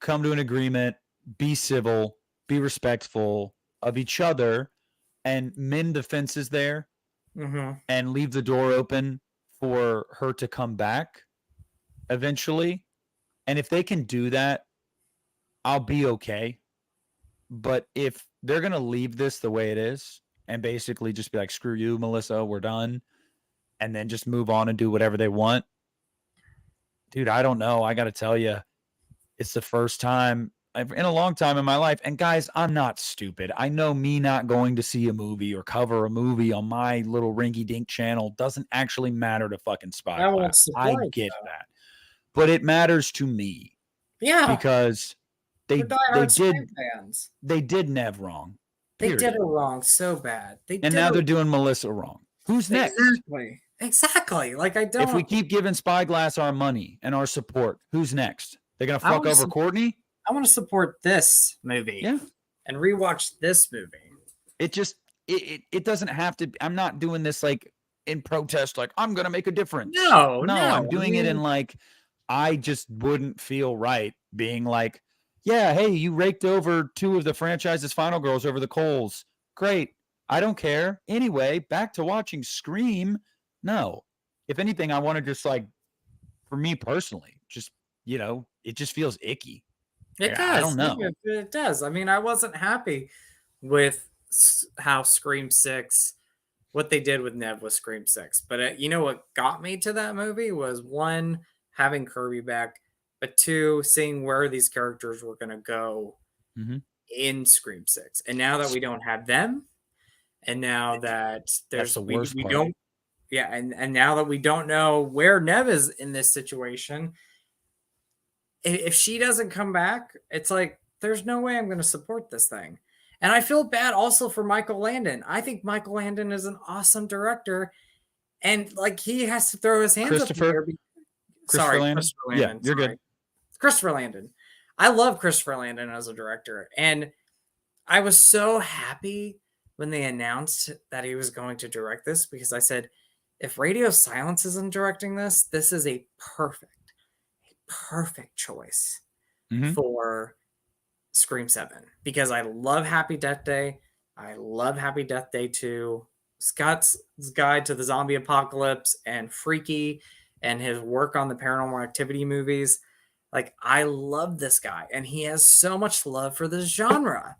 come to an agreement, be civil, be respectful of each other, and mend the fences there, and leave the door open for her to come back eventually. And if they can do that, I'll be okay. But if they're going to leave this the way it is and basically just be like, screw you, Melissa, we're done, and then just move on and do whatever they want, dude, I don't know. I got to tell you, it's the first time in a long time in my life. And guys, I'm not stupid. I know me not going to see a movie or cover a movie on my little rinky dink channel doesn't actually matter to fucking Spyglass. I get that. But it matters to me. Yeah. Because they did Nev wrong. Period. They did her wrong so bad. And now they're doing Melissa wrong. Who's next? Exactly. Like, I don't. If we keep giving Spyglass our money and our support, who's next? They're going to fuck over Courtney? I want to support this movie. Yeah. And rewatch this movie. It just, it doesn't have to. I'm not doing this like in protest, like I'm going to make a difference. No. I'm doing it in like, I just wouldn't feel right being like, yeah, hey, you raked over 2 of the franchise's final girls over the coals. Great. I don't care. Anyway, back to watching Scream. No. If anything, I want to just like, for me personally, just, it just feels icky. It does. I don't know. It does. I mean, I wasn't happy with how Scream 6, what they did with Nev with Scream 6. But you know what got me to that movie was, 1, having Kirby back, but 2, seeing where these characters were going to go in Scream 6. And now that we don't have them, and now that there's the worst we part. don't, yeah, and now that we don't know where Nev is in this situation, if she doesn't come back, it's like, there's no way I'm going to support this thing. And I feel bad also for Michael Landon. I think Michael Landon is an awesome director, and like, he has to throw his hands up in the air. Christopher Landon. Yeah, you're good. Christopher Landon. I love Christopher Landon as a director. And I was so happy when they announced that he was going to direct this, because I said, if Radio Silence isn't directing this, this is a perfect choice for Scream 7. Because I love Happy Death Day. I love Happy Death Day 2. Scott's Guide to the Zombie Apocalypse and Freaky, and his work on the Paranormal Activity movies. Like, I love this guy, and he has so much love for this genre.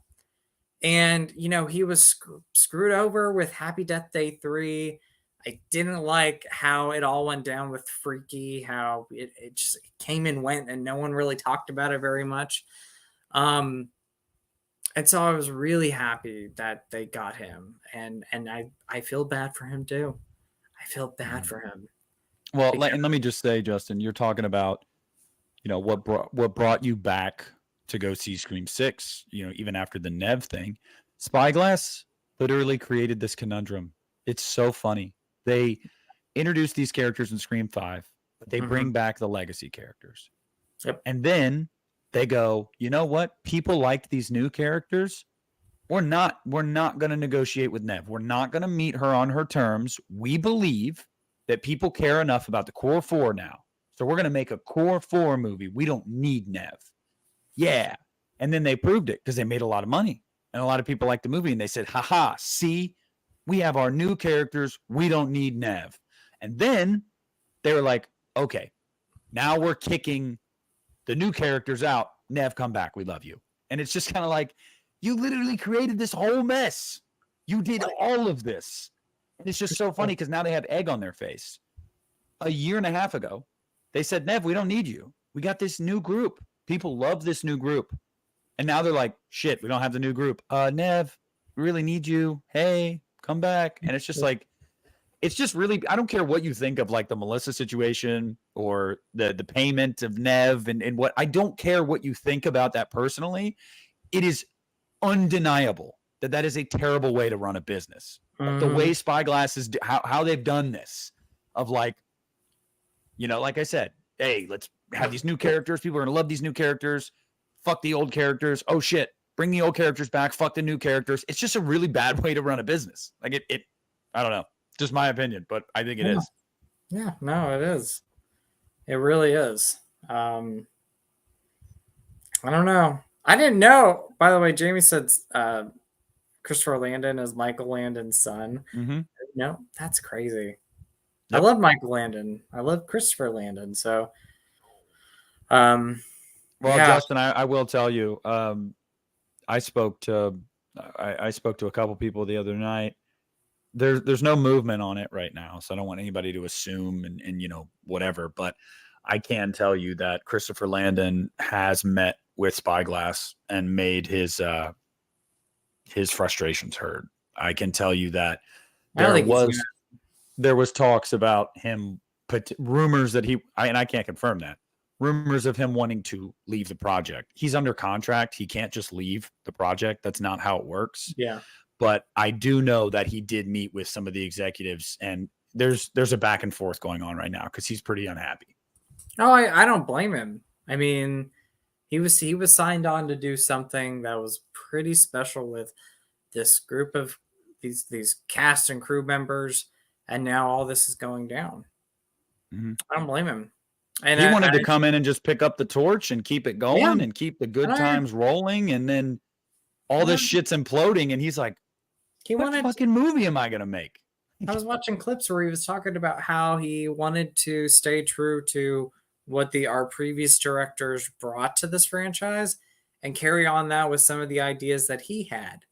And, he was screwed over with Happy Death Day 3. I didn't like how it all went down with Freaky, how it just came and went, and no one really talked about it very much. And so I was really happy that they got him, and I feel bad for him too. I feel bad for him. Well, and let me just say, Justin, you're talking about, what brought you back to go see Scream 6, even after the Nev thing. Spyglass literally created this conundrum. It's so funny. They introduced these characters in Scream 5, but they bring back the legacy characters. Yep. And then they go, you know what? People liked these new characters. We're not going to negotiate with Nev. We're not going to meet her on her terms. We believe that people care enough about the core 4 now. So we're going to make a core 4 movie. We don't need Nev. Yeah. And then they proved it because they made a lot of money. And a lot of people liked the movie. And they said, haha, see, we have our new characters. We don't need Nev. And then they were like, okay, now we're kicking the new characters out. Nev, come back. We love you. And it's just kind of like, you literally created this whole mess. You did all of this. And it's just so funny because now they have egg on their face. A year and a half ago, they said, Nev, we don't need you. We got this new group. People love this new group. And now they're like, shit, we don't have the new group. Nev, we really need you. Hey, come back. And it's just like, it's just really, I don't care what you think of like the Melissa situation or the payment of Nev and what, I don't care what you think about that personally. It is undeniable that is a terrible way to run a business. Like the Mhm. way Spyglass is, how they've done this, of like, like I said, hey, let's have these new characters. People are gonna love these new characters. Fuck the old characters. Oh shit, bring the old characters back. Fuck the new characters. It's just a really bad way to run a business. Like it I don't know. Just my opinion, but I think it Yeah. is. Yeah, no, it is. It really is. I don't know. I didn't know. By the way, Jamie said Christopher Landon is Michael Landon's son. Mm-hmm. No, that's crazy. I Yep. love Michael Landon. I love Christopher Landon. So, well, yeah. Justin, I will tell you, I spoke to a couple people the other night. There's no movement on it right now, so I don't want anybody to assume and whatever. But I can tell you that Christopher Landon has met with Spyglass and made his frustrations heard. I can tell you that there was talks about him, rumors that and I can't confirm that, rumors of him wanting to leave the project. He's under contract. He can't just leave the project. That's not how it works. Yeah. But I do know that he did meet with some of the executives, and there's a back and forth going on right now because he's pretty unhappy. Oh, I don't blame him. I mean, he was signed on to do something that was pretty special with this group of these cast and crew members, and now all this is going down. Mm-hmm. I don't blame him. And he wanted to come in and just pick up the torch and keep it going and keep the good times rolling, and then all this shit's imploding, and he's like, what fucking movie am I gonna make? I was watching clips where he was talking about how he wanted to stay true to what our previous directors brought to this franchise and carry on that with some of the ideas that he had.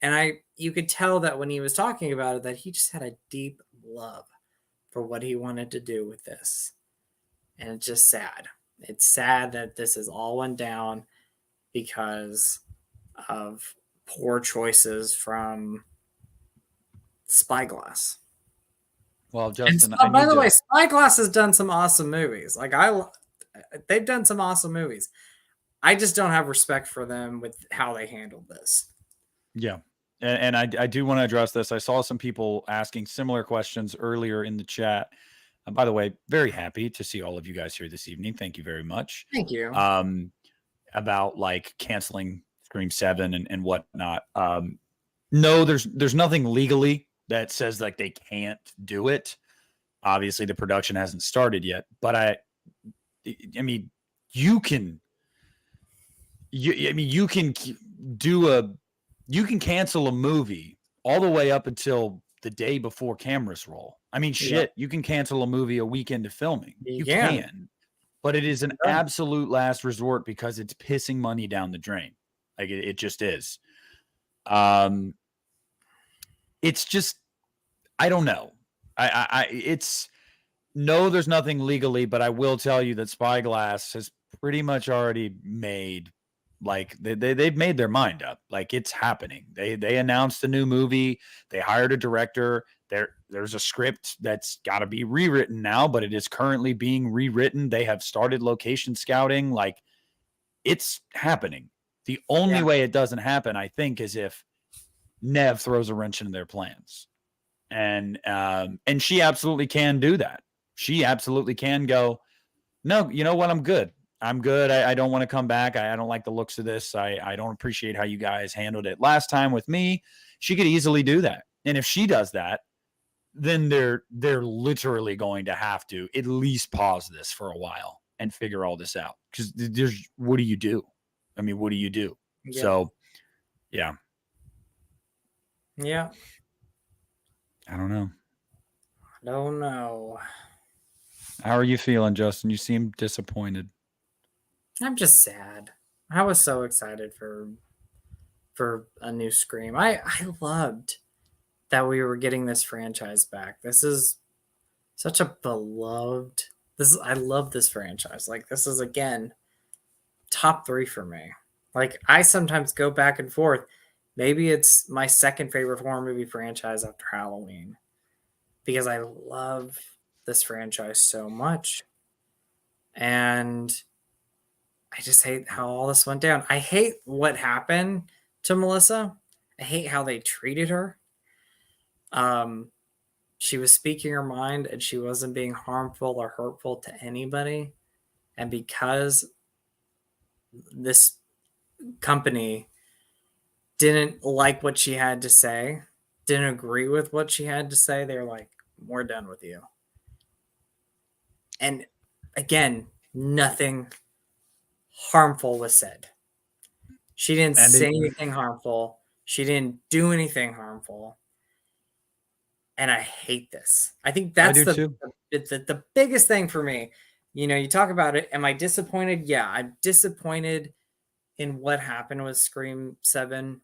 And you could tell that when he was talking about it, that he just had a deep love for what he wanted to do with this. And it's just sad. It's sad that this has all went down because of poor choices from Spyglass. Well, Justin, by the way, Spyglass has done some awesome movies. Like they've done some awesome movies. I just don't have respect for them with how they handled this. Yeah. And I do want to address this. I saw some people asking similar questions earlier in the chat. By the way, very happy to see all of you guys here this evening. Thank you very much. Thank you. About like canceling Scream 7 and whatnot. No, there's nothing legally that says like they can't do it. Obviously, the production hasn't started yet, but I mean, you can cancel a movie all the way up until the day before cameras roll. I mean, shit, you can cancel a movie a week into filming. You can, but it is an absolute last resort because it's pissing money down the drain. Like it just is. It's just, I don't know. There's nothing legally, but I will tell you that Spyglass has pretty much already made, like they've made their mind up. Like it's happening. They announced a new movie. They hired a director. There's a script that's got to be rewritten now, but it is currently being rewritten. They have started location scouting. Like it's happening. The only way it doesn't happen, I think, is if Nev throws a wrench into their plans. And she absolutely can do that. She absolutely can go, no, you know what? I'm good. I don't want to come back. I don't like the looks of this. I don't appreciate how you guys handled it last time with me. She could easily do that. And if she does that, then they're literally going to have to at least pause this for a while and figure all this out. Because what do you do? I mean, what do you do? Yeah. So, yeah. Yeah. I don't know. How are you feeling, Justin? You seem disappointed. I'm just sad. I was so excited for a new Scream. I loved that we were getting this franchise back. This is such a beloved. I love this franchise. Like this is again top 3 for me. Like I sometimes go back and forth. Maybe it's my second favorite horror movie franchise after Halloween because I love this franchise so much. And I just hate how all this went down. I hate what happened to Melissa. I hate how they treated her. She was speaking her mind and she wasn't being harmful or hurtful to anybody. And because this company didn't like what she had to say, didn't agree with what she had to say, they're like, we're done with you. And again, nothing harmful was said. She didn't say anything harmful. She didn't do anything harmful. And I hate this. I think that's the biggest thing for me. You know, you talk about it. Am I disappointed? Yeah, I'm disappointed in what happened with Scream 7,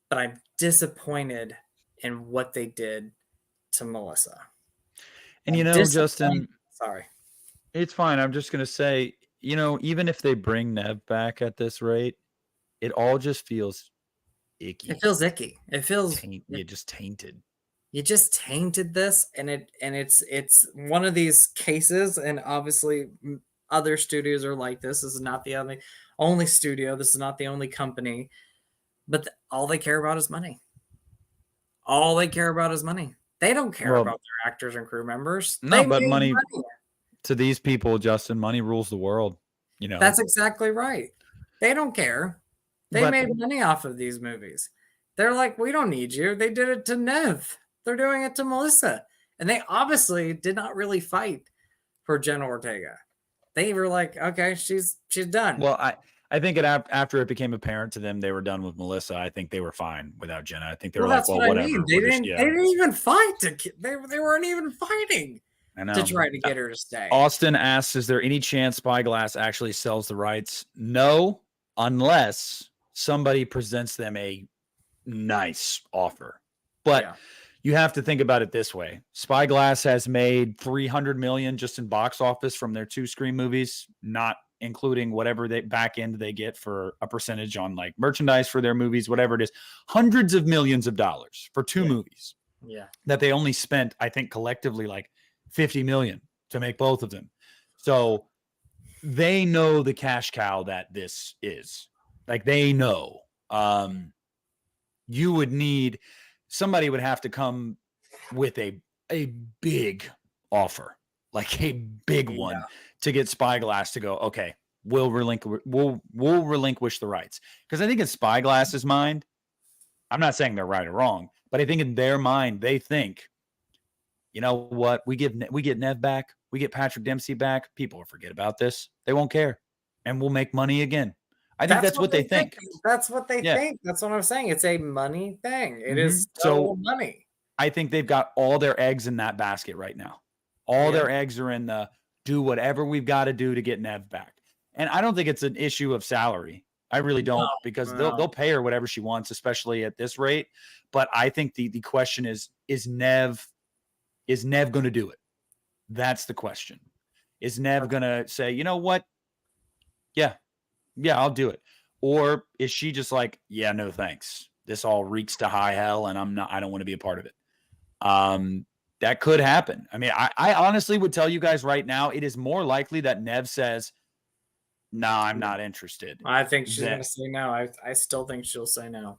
but I'm disappointed in what they did to Melissa. And you know, Justin, sorry, it's fine. I'm just gonna say, you know, even if they bring Nev back at this rate, it all just feels icky. It feels icky. It feels you just tainted. You just tainted this, and it's one of these cases, and obviously other studios are like this. This is not the only studio. This is not the only company, but all they care about is money. All they care about is money. They don't care about their actors and crew members. No, but money to these people, Justin, money rules the world. You know, that's exactly right. They don't care. They made money off of these movies. They're like, we don't need you. They did it to Nev. They're doing it to Melissa. And they obviously did not really fight for Jenna Ortega. They were like, okay, she's done. Well, I think after it became apparent to them they were done with Melissa, I think they were fine without Jenna. I think they were like, well, whatever. I mean. They didn't even fight. They weren't even fighting to try to get her to stay. Austin asks, is there any chance Spyglass actually sells the rights? No, unless somebody presents them a nice offer. But you have to think about it this way. Spyglass has made $300 million just in box office from their 2 Scream movies, not including whatever they back end they get for a percentage on like merchandise for their movies, whatever it is. Hundreds of millions of dollars for 2 movies. Yeah. That they only spent, I think, collectively like $50 million to make both of them. So they know the cash cow that this is. Like they know. You would need somebody would have to come with a big offer, like a big one, to get Spyglass to go, okay, we'll relinquish the rights. Because I think in Spyglass's mind, I'm not saying they're right or wrong, but I think in their mind, they think, you know what, we get Nev back, we get Patrick Dempsey back, people will forget about this. They won't care, and we'll make money again. I think that's what they think. That's what they think. That's what I'm saying. It's a money thing. It is so money. I think they've got all their eggs in that basket right now. All their eggs are in the do whatever we've got to do to get Nev back. And I don't think it's an issue of salary. I really don't, because they'll pay her whatever she wants, especially at this rate. But I think the question is Nev going to do it? That's the question. Is Nev going to say, you know what? Yeah, I'll do it. Or is she just like, yeah, no thanks. This all reeks to high hell and I don't want to be a part of it. That could happen. I mean, I honestly would tell you guys right now, it is more likely that Nev says, no, I'm not interested. I think she's going to say no. I still think she'll say no.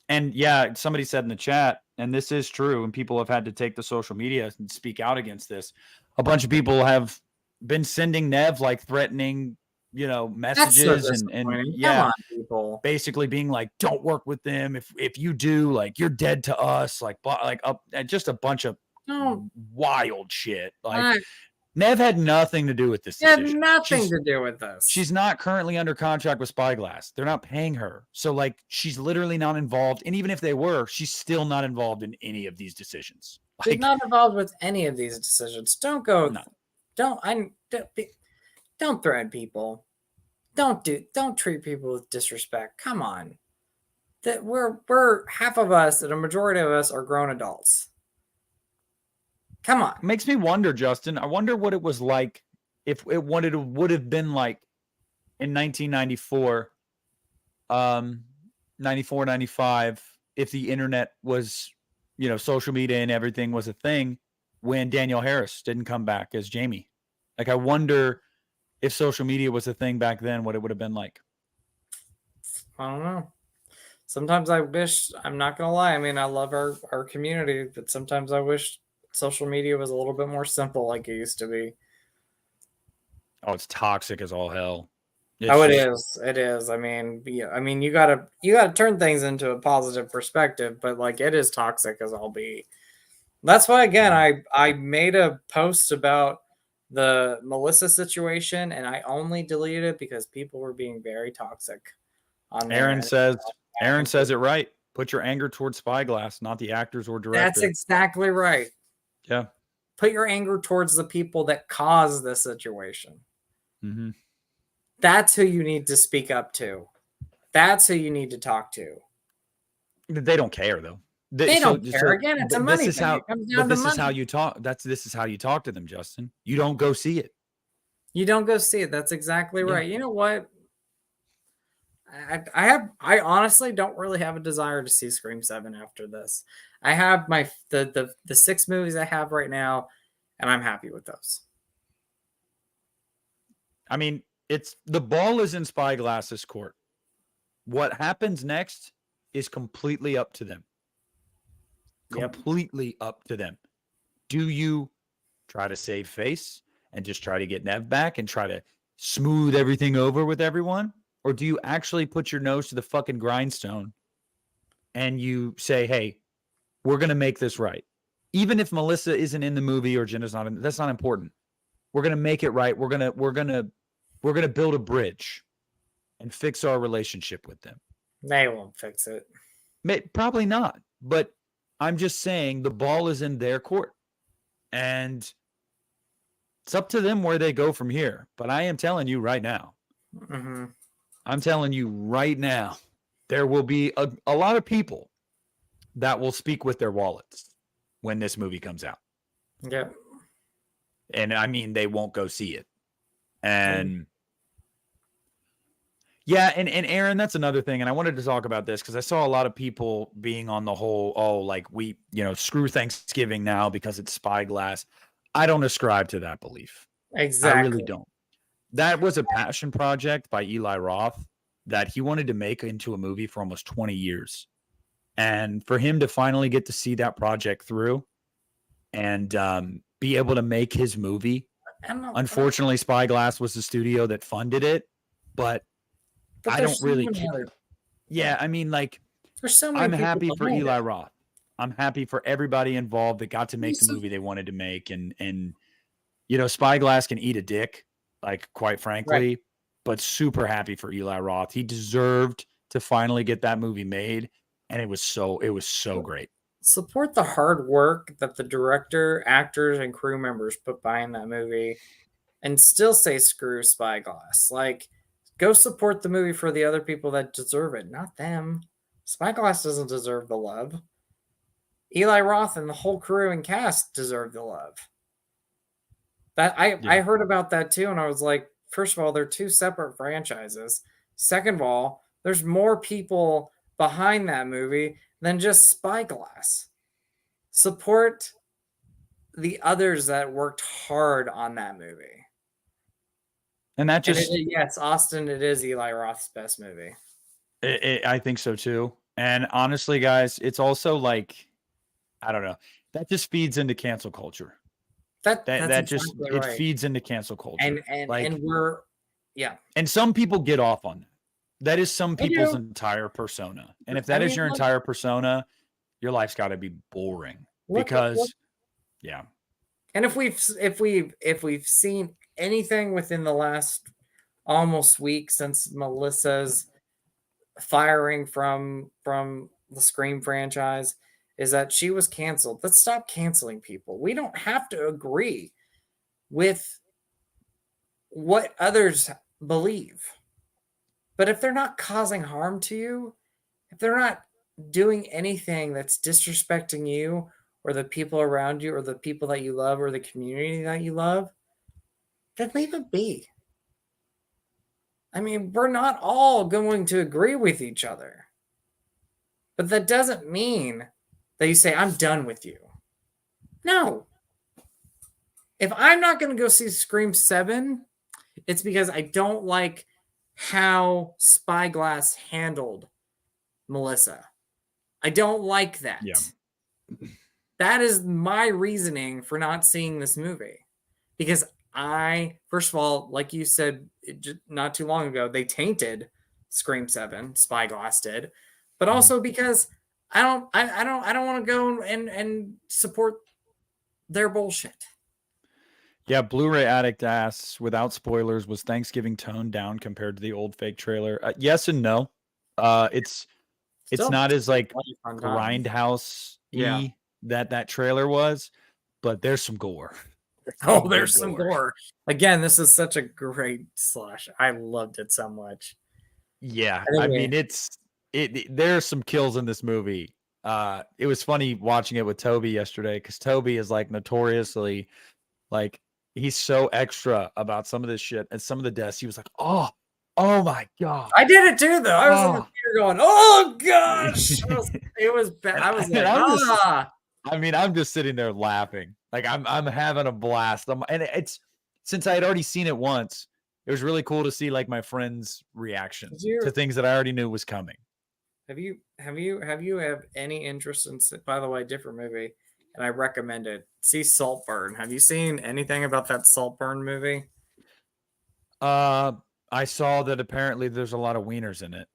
And yeah, somebody said in the chat, and this is true, and people have had to take the social media and speak out against this. A bunch of people have been sending Nev like threatening, messages and basically being like, don't work with them. If you do, like, you're dead to us, just a bunch of wild shit. Nev had nothing to do with this decision. Had nothing to do with this. She's not currently under contract with Spyglass. They're not paying her. So she's literally not involved. And even if they were, she's still not involved in any of these decisions. She's not involved with any of these decisions. Don't go. No. Don't threaten people. Don't treat people with disrespect. Come on. That we're half of us, and a majority of us are grown adults. Come on. It makes me wonder, Justin. I wonder what it was like what it would have been like in 1994, 94, 95, if the internet was, social media and everything was a thing when Danielle Harris didn't come back as Jamie. I wonder if social media was a thing back then, what it would have been like. I don't know. sometimes I wish, I'm not going to lie. I mean, I love our community, but sometimes I wish social media was a little bit more simple like it used to be. Oh, it's toxic as all hell. It's Oh, it just is. It is. I mean, yeah, I mean, you gotta turn things into a positive perspective, but like it is toxic as all be. That's why again I made a post about the Melissa situation and I only deleted it because people were being very toxic on there. Aaron And says back Aaron and says forth. it right. Put your anger towards Spyglass, not the actors or That's director. exactly right. Yeah. Put your anger towards the people that caused the situation. Mm-hmm. That's who you need to speak up to. That's who you need to talk to. They don't care though. They don't care. Again, it's a But this money is thing. how. It comes But down to this is how money. you talk. This is how you talk to them, Justin. You don't go see it. You don't go see it. That's exactly Yeah. right. You know what? I honestly don't really have a desire to see Scream 7 after this. I have my the 6 movies I have right now, and I'm happy with those. I mean, it's the ball is in Spyglass's court. What happens next is completely up to them. Yep. Completely up to them. Do you try to save face and just try to get Nev back and try to smooth everything over with everyone? Or do you actually put your nose to the fucking grindstone and you say, hey, we're going to make this right? Even if Melissa isn't in the movie or Jenna's not in, that's not important. We're going to make it right. We're going to build a bridge and fix our relationship with them. They won't fix it. Probably not. But I'm just saying the ball is in their court. And it's up to them where they go from here. But I am telling you right now, Mm-hmm. I'm telling you right now, there will be a lot of people that will speak with their wallets when this movie comes out. Yep. And I mean, they won't go see it. And yeah, and Aaron, that's another thing. And I wanted to talk about this because I saw a lot of people being on the whole, oh, like screw Thanksgiving now because it's Spyglass. I don't ascribe to that belief. Exactly. I really don't. That was a passion project by Eli Roth that he wanted to make into a movie for almost 20 years. And for him to finally get to see that project through and be able to make his movie. Unfortunately, Spyglass was the studio that funded it, but I don't really care. Yeah, I mean, like, there's so many I'm people happy for behind Eli it. Roth. I'm happy for everybody involved that got to make the movie they wanted to make. And Spyglass can eat a dick, like, quite frankly, Right. but super happy for Eli Roth. He deserved to finally get that movie made, and it was so great. Support the hard work that the director, actors, and crew members put behind that movie and still say screw Spyglass. Like, go support the movie for the other people that deserve it, not them. Spyglass doesn't deserve the love. Eli Roth and the whole crew and cast deserve the love. I heard about that too, and I was like, first of all, they're two separate franchises. Second of all, there's more people behind that movie than just Spyglass. Support the others that worked hard on that movie. And that just, yes, Austin, it is Eli Roth's best movie. I think so too. And honestly, guys, it's also like, I don't know, that just feeds into cancel culture. That's just exactly right. It feeds into cancel culture. And we're and some people get off on that. That is some They people's do. entire persona. And if that is your entire persona, your life's got to be boring because yeah. And if we've seen anything within the last almost week since Melissa's firing from the Scream franchise, is that she was canceled. Let's stop canceling people. We don't have to agree with what others believe. But if they're not causing harm to you, if they're not doing anything that's disrespecting you or the people around you or the people that you love or the community that you love, then leave it be. I mean, we're not all going to agree with each other. But that doesn't mean that you say, I'm done with you. No. If I'm not going to go see Scream 7, it's because I don't like how Spyglass handled Melissa. I don't like that. Yeah. That is my reasoning for not seeing this movie. Because first of all, like you said not too long ago, they tainted Scream 7, Spyglass did. But also because I don't want to go and support their bullshit. Yeah, Blu-ray Addict asks, without spoilers, was Thanksgiving toned down compared to the old fake trailer? Yes and no. It's not as like grindhouse-y that trailer was, but there's some gore. There's some gore. Again, this is such a great slash. I loved it so much. Yeah, I mean, there's some kills in this movie. It was funny watching it with Toby yesterday because Toby is like notoriously like he's so extra about some of this shit and some of the deaths. He was like, oh my god. I did it too, though. I was in the theater going, oh gosh. It was bad. I was like, I mean, I'm just sitting there laughing. Like I'm having a blast. And it's since I had already seen it once, it was really cool to see like my friends' reactions to things that I already knew was coming. Have you any interest in, by the way, different movie, and I recommend it. See Saltburn. Have you seen anything about that Saltburn movie? I saw that apparently there's a lot of wieners in it.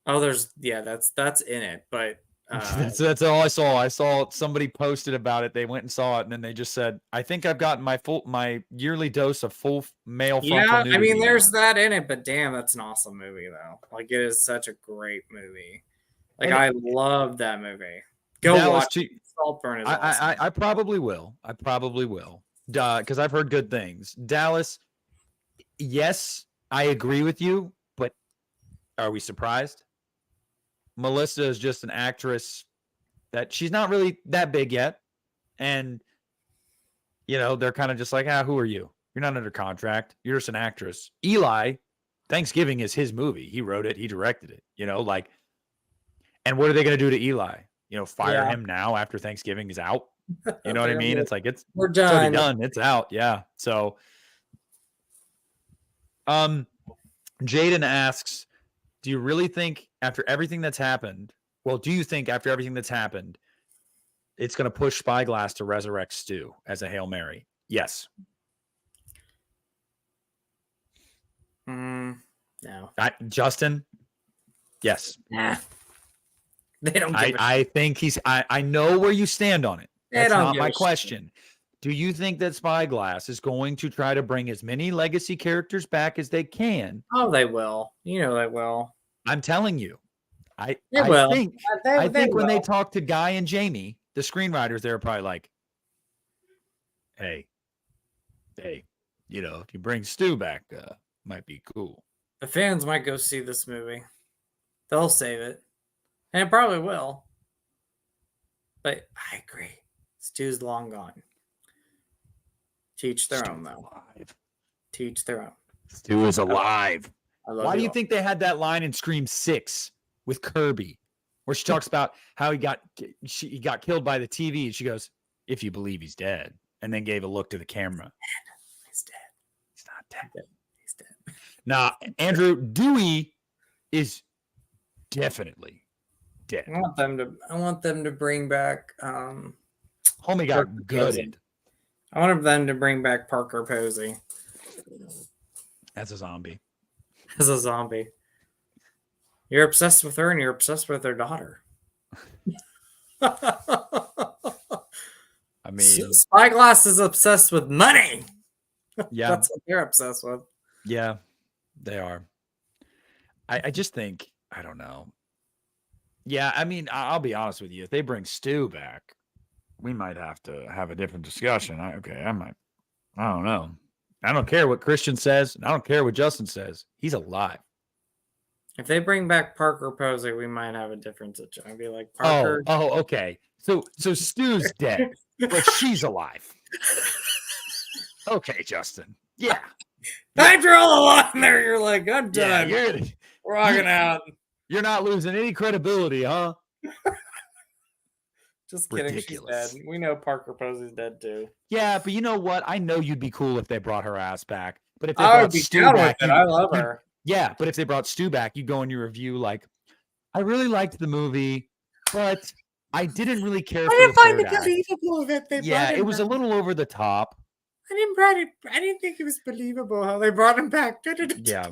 Oh, that's in it, but that's all I saw. I saw somebody posted about it. They went and saw it, and then they just said, "I think I've gotten my yearly dose of full male frontal nudity." I mean, there's that in it, but damn, that's an awesome movie, though. Like, it is such a great movie. Like, I love that movie. Go watch it. Saltburn is awesome. I probably will. Because I've heard good things. Dallas, yes, I agree with you, but are we surprised? Melissa is just an actress that she's not really that big yet. And, they're kind of just like, who are you? You're not under contract. You're just an actress. Eli, Thanksgiving is his movie. He wrote it. He directed it, and what are they going to do to Eli? Fire him now after Thanksgiving is out. You know what I mean? It's like, we're done. It's already done. It's out. Yeah. So, Jaden asks, do you really think after everything that's happened, it's going to push Spyglass to resurrect Stu as a Hail Mary? Yes. No. Justin? Yes. Nah. They don't. I think I know where you stand on it. That's not my question. Do you think that Spyglass is going to try to bring as many legacy characters back as they can? Oh, they will. They will. I'm telling you. I will. think when they talk to Guy and Jamie, the screenwriters, they're probably like, hey, if you bring Stu back, might be cool. The fans might go see this movie. They'll save it. And it probably will. But I agree. Stu's long gone. Teach their own, though. Teach their own. Stu is alive. Why do you think they had that line in Scream 6 with Kirby, where she talks about how he got killed by the TV, and she goes, "If you believe he's dead," and then gave a look to the camera. He's dead. He's not dead. He's dead. Nah, Andrew, Dewey is definitely dead. I want them to bring back Homie got gutted. I want them to bring back Parker Posey. As a zombie. You're obsessed with her and you're obsessed with her daughter. I mean, Spyglass is obsessed with money. Yeah. That's what they're obsessed with. Yeah, they are. I just think, I don't know. Yeah, I mean, I'll be honest with you. If they bring Stu back, we might have to have a different discussion. I don't know. I don't care what Christian says. I don't care what Justin says. He's alive. If they bring back Parker Posey, we might have a different situation. I'd be like, Parker. Oh, okay. So Stu's dead, but she's alive. Okay, Justin. Yeah. I draw the line there. You're like, I'm done. Yeah, we're walking out. You're not losing any credibility, huh? Just kidding. Ridiculous. She's dead. We know Parker Posey's dead too. Yeah, but you know what? I know you'd be cool if they brought her ass back. But if they I brought would be Stu down back, with it. I love her. Yeah, but if they brought Stu back, you go in your review like, I really liked the movie, but I didn't really care I for didn't the find third it act. believable that they Yeah, brought him it was a back. little over the top. I didn't think it was believable how they brought him back. Yeah.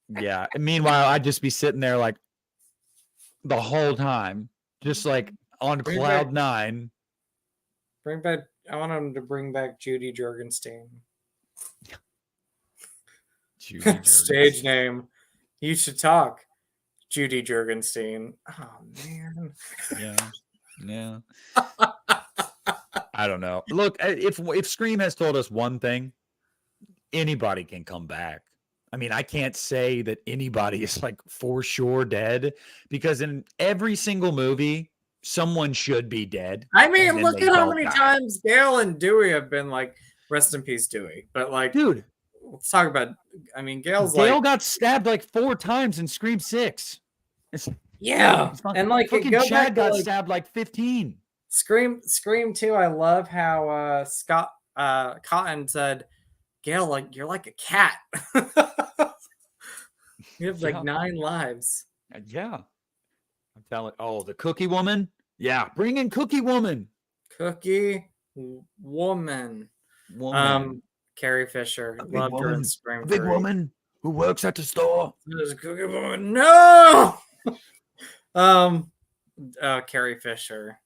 Yeah. And meanwhile, I'd just be sitting there like the whole time, just like on Bring back, cloud nine. bring back. I want him to bring back Judy Jorgenstein. Judy Stage Jurgens. name. You should talk. Judy Jorgenstein. Oh man. Yeah. Yeah. I don't know. Look, if Scream has told us one thing, anybody can come back. I mean, I can't say that anybody is like for sure dead because in every single movie, someone should be dead. I And mean, then look they at how don't many die. times Gail and Dewey have been like, rest in peace, Dewey. But like, Dude, let's talk about. I mean, Gail's Gail like, got stabbed like 4 times in Scream 6. It's, yeah, it's fun. and like Fucking go back Chad to got like stabbed like 15. Scream 2. I love how Scott Cotton said, Gail, like you're like a cat. You have like Yeah. 9 lives. Yeah. I'm telling. Oh, the Cookie Woman. Yeah, bring in Cookie Woman. Cookie woman. Woman. Carrie Fisher. A big Loved her in woman. Scream A big 3. woman who works at the store. There's a cookie woman. No. Carrie Fisher.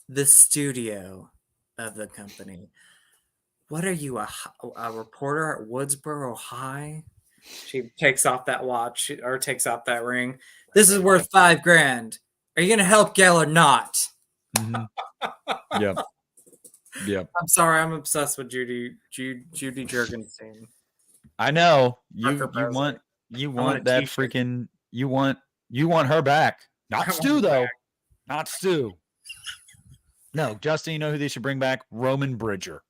The studio of the company. What are you, a reporter at Woodsboro High? She takes off that watch or takes off that ring. This is worth $5,000. Are you gonna help Gail or not? Mm-hmm. Yep. Yep. I'm sorry, I'm obsessed with Judy Jorgenstein. I know Parker you Posey. want a that t-shirt. freaking you want her back. I Not want Stu her though. back. Not Stu. No, Justin, you know who they should bring back? Roman Bridger.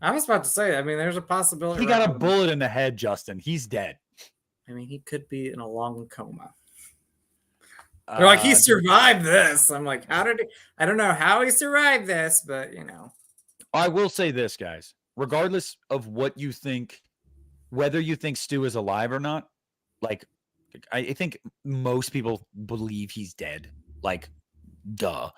I was about to say, I mean, there's a possibility. He got a bullet in the head, Justin. He's dead. I mean, he could be in a long coma. They're like, he survived this. I'm like, how did he? I don't know how he survived this, but you know. I will say this, guys. Regardless of what you think, whether you think Stu is alive or not, like, I think most people believe he's dead. Like, duh.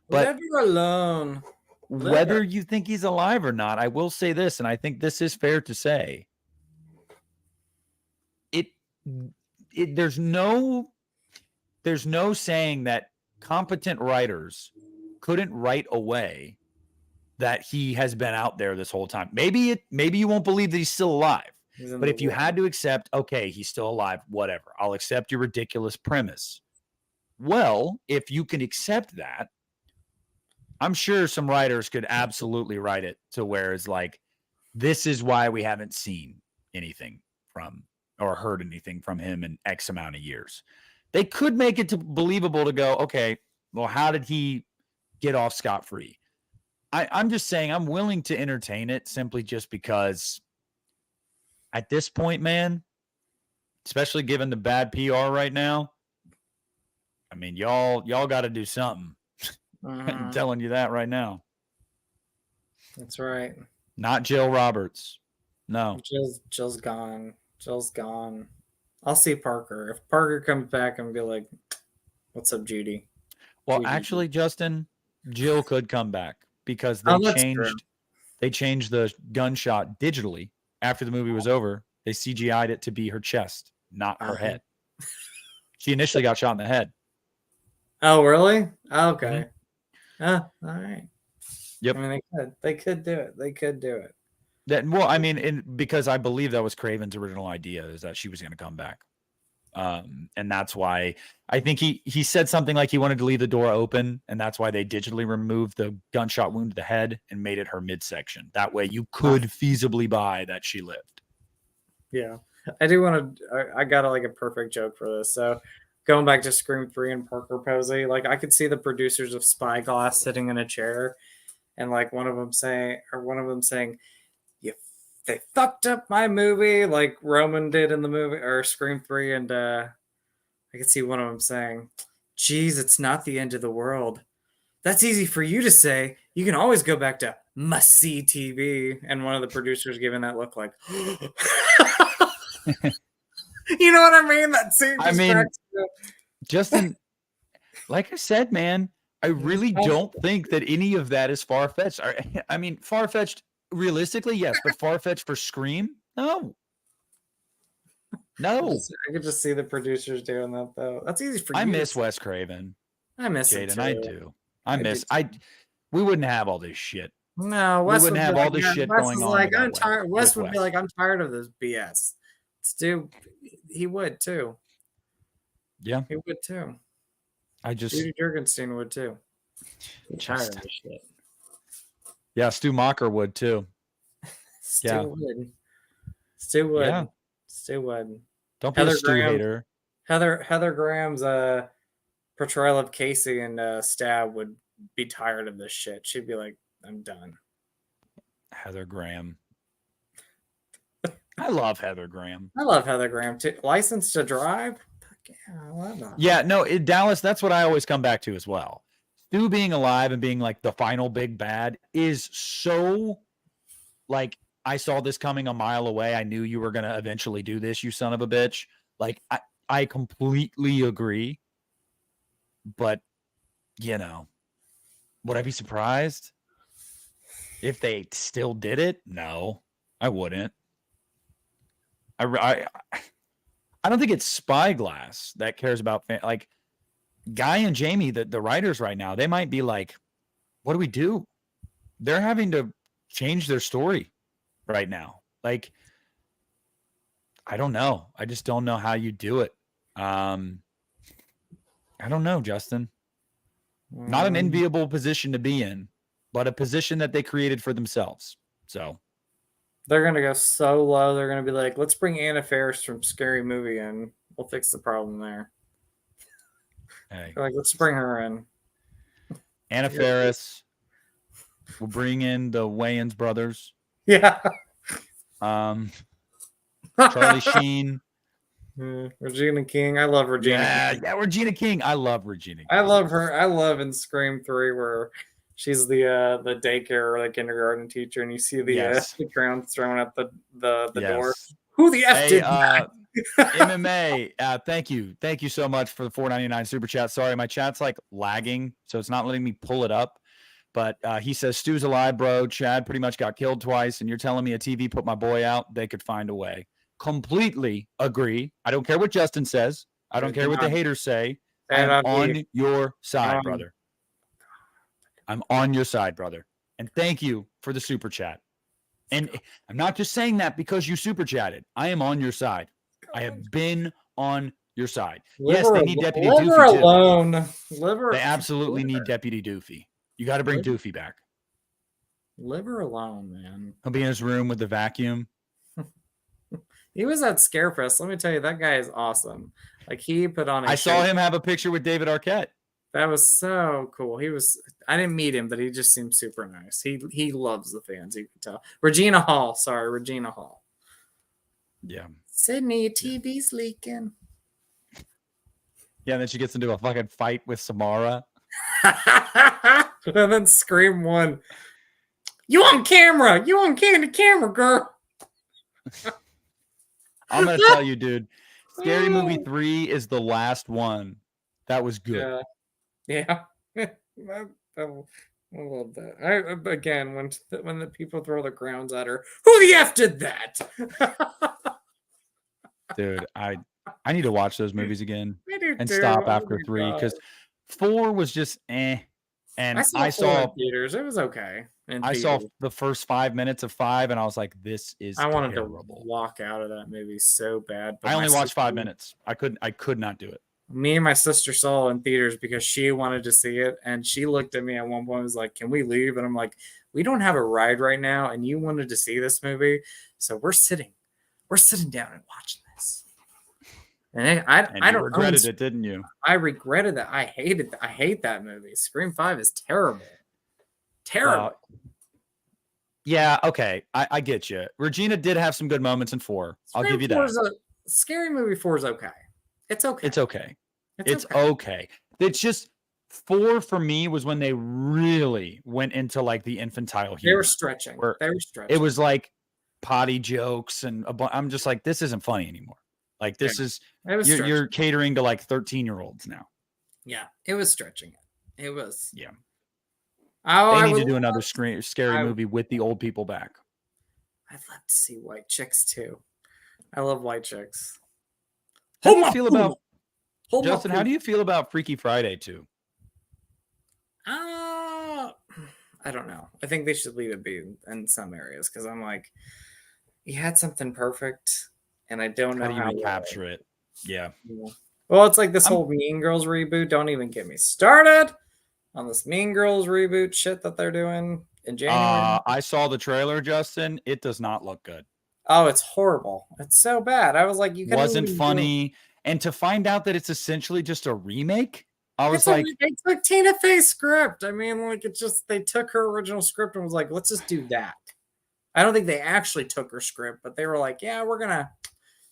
But Let her alone. whether you think he's alive or not, I will say this, and I think this is fair to say. There's no saying that competent writers couldn't write away that he has been out there this whole time. Maybe you won't believe that he's still alive. But if you had to accept, okay, he's still alive, whatever, I'll accept your ridiculous premise. Well, if you can accept that, I'm sure some writers could absolutely write it to where it's like, this is why we haven't seen anything from or heard anything from him in X amount of years. They could make it believable to go, okay, well, how did he get off scot-free? I'm just saying I'm willing to entertain it simply just because at this point, man, especially given the bad PR right now, I mean, y'all got to do something. I'm telling you that right now. That's right. Not Jill Roberts. No. Jill's gone. Jill's gone. I'll see Parker. If Parker comes back, I'm gonna be like, "What's up, Judy?" Well, Judy. actually, Justin, Jill could come back because they changed the gunshot digitally after the movie was over. They CGI'd it to be her chest, not her head. She initially got shot in the head. Oh, really? Okay. All right. Yep. I mean, they could do it. They could do it. Because I believe that was Craven's original idea, is that she was going to come back. And that's why I think he said something like he wanted to leave the door open, and that's why they digitally removed the gunshot wound to the head and made it her midsection. That way you could feasibly buy that she lived. Yeah. I do want to, I got a perfect joke for this. So going back to Scream 3 and Parker Posey, like I could see the producers of Spyglass sitting in a chair and like one of them saying, they fucked up my movie like Roman did in the movie or Scream 3. And I could see one of them saying, geez, it's not the end of the world. That's easy for you to say. You can always go back to must-see TV. And one of the producers giving that look like, you know what I mean? That scene. Justin, like I said, man, I really don't think that any of that is far-fetched. I mean, far-fetched realistically, yes, but far-fetched for Scream? No. No. I could just see the producers doing that though. That's easy for I you. miss Wes Craven. I miss him Jaden, too. I do. We wouldn't have all this shit. No, We Wes wouldn't would have be all like, this "Yeah," shit Wes going is on like, without I'm tired. Wes would be Wes. like, I'm tired of this BS. Stu, he would too. Yeah. He would too. I just Judy Jurgenstein would too. He's tired of this shit. Yeah, Stu Macher would too. Stu would. Stu would. Yeah. Stu would. Don't be a Stu hater. Heather Graham's portrayal of Casey and Stab would be tired of this shit. She'd be like, I'm done. Heather Graham. I love Heather Graham. I love Heather Graham too. License to Drive? Yeah, I love that. Yeah, no, Dallas, that's what I always come back to as well. Stu being alive and being like the final big bad is so like, I saw this coming a mile away. I knew you were going to eventually do this, you son of a bitch. Like, I completely agree. But, you know, would I be surprised if they still did it? No, I wouldn't. I don't think it's Spyglass that cares about like Guy and Jamie, the writers right now. They might be like, what do we do? They're having to change their story right now. Like, I don't know. I just don't know how you do it. I don't know, Justin. Not an enviable position to be in, but a position that they created for themselves. So they're gonna go so low. They're gonna be like, let's bring Anna Faris from Scary Movie in. We'll fix the problem there. Hey. Like, let's bring her in. Anna Faris. We'll bring in the Wayans brothers. Yeah. Charlie Sheen. Regina King. I love Regina King. Yeah, Regina King. I love Regina King. I love her. I love in Scream 3 where she's the daycare or the kindergarten teacher, and you see the crown thrown at the door. Who the F did that? MMA. Thank you so much for the $4.99 super chat. Sorry, my chat's like lagging, so it's not letting me pull it up. But he says, Stu's alive, bro. Chad pretty much got killed twice, and you're telling me a TV put my boy out? They could find a way. Completely agree. I don't care what Justin says. I don't care what the haters say. I'm on your side, brother. I'm on your side, brother. And thank you for the super chat. And I'm not just saying that because you super chatted. I am on your side. I have been on your side. Yes, they need Deputy Doofy alone. They absolutely need Deputy Doofy. You got to bring Doofy back. Leave her alone, man. He'll be in his room with the vacuum. He was at Scarefest. Let me tell you, that guy is awesome. Like, he put on. I saw him have a picture with David Arquette. That was so cool. I didn't meet him, but he just seemed super nice. He loves the fans. You can tell. Regina Hall. Yeah. Sydney, your TV's leaking. Yeah, and then she gets into a fucking fight with Samara. And then Scream 1. You on camera. You on camera, girl. I'm going to tell you, dude. Scary Movie 3 is the last one. That was good. Yeah. I love that. Again, when the people throw the crowns at her, who the F did that? Dude, I need to watch those movies again and too. stop after 3 because 4 was just eh. And I saw in theaters. It was okay. I saw the first 5 minutes of 5, and I was like, "This is terrible." I wanted to walk out of that movie so bad. But I only watched 5 minutes. I could not do it. Me and my sister saw it in theaters because she wanted to see it, and she looked at me at one point and was like, "Can we leave?" And I'm like, "We don't have a ride right now, and you wanted to see this movie, so we're sitting down and watching this." And I don't regretted it, didn't you? I regretted that. I hate that movie. Scream 5 is terrible. Terrible. Yeah, okay. I get you. Regina did have some good moments in 4. I'll give you that. Scary Movie 4 is okay. It's okay. It's okay. It's okay. It's just 4 for me was when they really went into like the infantile humor. They were stretching. It was like potty jokes and I'm just like, this isn't funny anymore. Like this is It was you're catering to like 13-year-olds now. Yeah, it was stretching it. It was. Yeah. Oh, They I need would to do another love scary I movie with the old people back. I'd love to see White Chicks too. I love White Chicks. How do you feel about Justin? How do you? you feel about Freaky Friday 2? I don't know. I think they should leave it be in some areas because I'm like, you had something perfect, and I don't know How do you how. recapture it? Yeah. Well, it's like this whole Mean Girls reboot. Don't even get me started on this Mean Girls reboot shit that they're doing in January. I saw the trailer, Justin. It does not look good. Oh, it's horrible. It's so bad. I was like, you couldn't Wasn't even funny. And to find out that it's essentially just a remake, I was it's like, they took Tina Fey's script. I mean, like it's just they took her original script and was like, let's just do that. I don't think they actually took her script, but they were like, yeah, we're gonna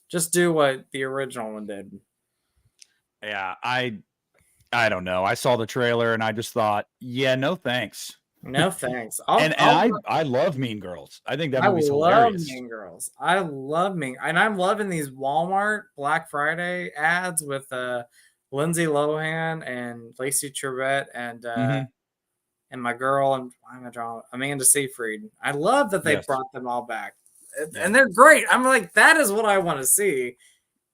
just do what the original one did. yeah, I don't know. I saw the trailer and I just thought, yeah, no thanks. No thanks. I love Mean Girls. I think that I movie's love hilarious. Mean Girls. I love Mean, and I'm loving these Walmart Black Friday ads with Lindsay Lohan and Lacey Trevette and my girl and Amanda Seyfried. I love that they brought them all back, and they're great. I'm like, that is what I want to see,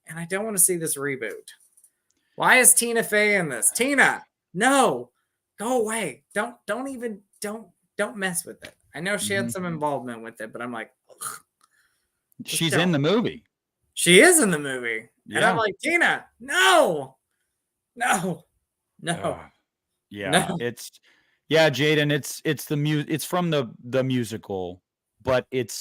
and I don't want to see this reboot. Why is Tina Fey in this? Tina, no, go away. Don't mess with it. I know she had some involvement with it, but I'm like, ugh, she's in the movie. She is in the movie, and I'm like, Tina, no. Yeah, No. it's Jaden. It's the it's from the musical, but it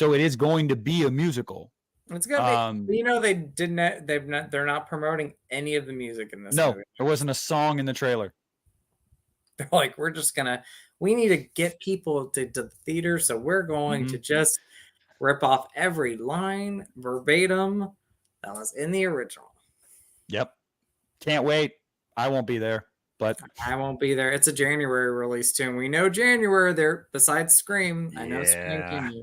is going to be a musical. It's gonna be. They didn't. They're not promoting any of the music in this. No, movie. there wasn't a song in the trailer. They're like, we need to get people to the theater, so we're going to just rip off every line verbatim that was in the original. Yep. Can't wait. I won't be there, but I won't be there. It's a January release too. And we know January there besides Scream. I know Scream came out.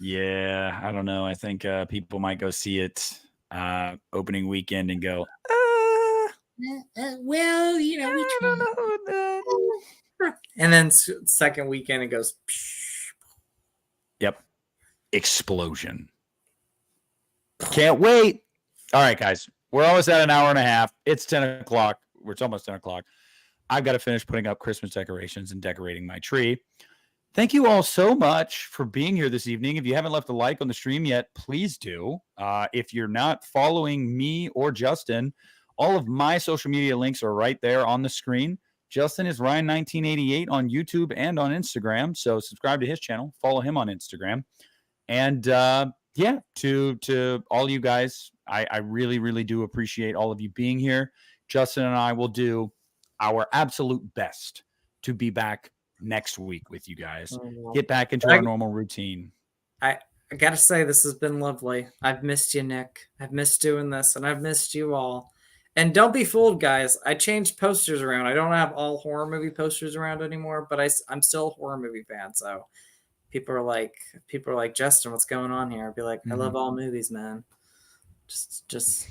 Yeah, I don't know. I think people might go see it opening weekend and go, well, we don't know. And then second weekend it goes. Yep. Explosion. Can't wait. All right, guys. We're almost at an hour and a half. It's 10 o'clock. It's almost 10 o'clock. I've got to finish putting up Christmas decorations and decorating my tree. Thank you all so much for being here this evening. If you haven't left a like on the stream yet, please do. If you're not following me or Justin, all of my social media links are right there on the screen. Justin is Ryan1988 on YouTube and on Instagram. So subscribe to his channel. Follow him on Instagram. And to all you guys, I really, really do appreciate all of you being here. Justin and I will do our absolute best to be back next week with you guys. Get back into our normal routine. I gotta say, this has been lovely. I've missed you, Nick. I've missed doing this, and I've missed you all. And don't be fooled, guys. I changed posters around. I don't have all horror movie posters around anymore, but I'm still a horror movie fan. So people are like, Justin, what's going on here? I'd be like, I love all movies, man. Just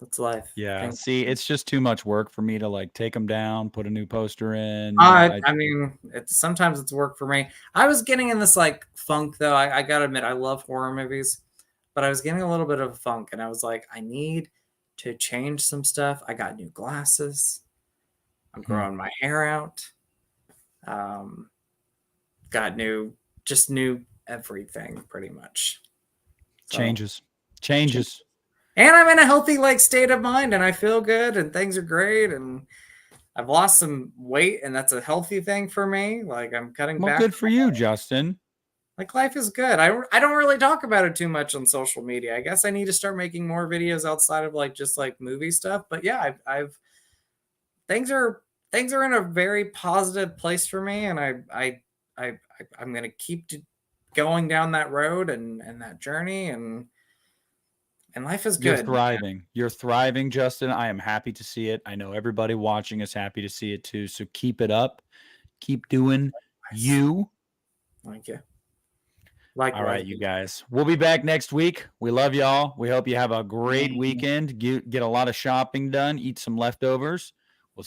that's life. Yeah. Thanks. See, it's just too much work for me to like take them down, put a new poster in. I mean, sometimes it's work for me. I was getting in this like funk though. I gotta admit, I love horror movies, but I was getting a little bit of a funk, and I was like, I need to change some stuff. I got new glasses. I'm growing my hair out. Got new everything pretty much. So, changes. And I'm in a healthy like state of mind, and I feel good, and things are great, and I've lost some weight, and that's a healthy thing for me. Like I'm cutting back. Good for you, Justin. Like life is good. I don't really talk about it too much on social media. I guess I need to start making more videos outside of like just like movie stuff. But yeah, I've things are in a very positive place for me, and I'm gonna keep going down that road and that journey, and life is good. You're thriving, Justin. I am happy to see it. I know everybody watching is happy to see it too. So keep it up. Keep doing you. Thank you. Likewise. All right, you guys. We'll be back next week. We love y'all. We hope you have a great Mhm. weekend. Get a lot of shopping done. Eat some leftovers.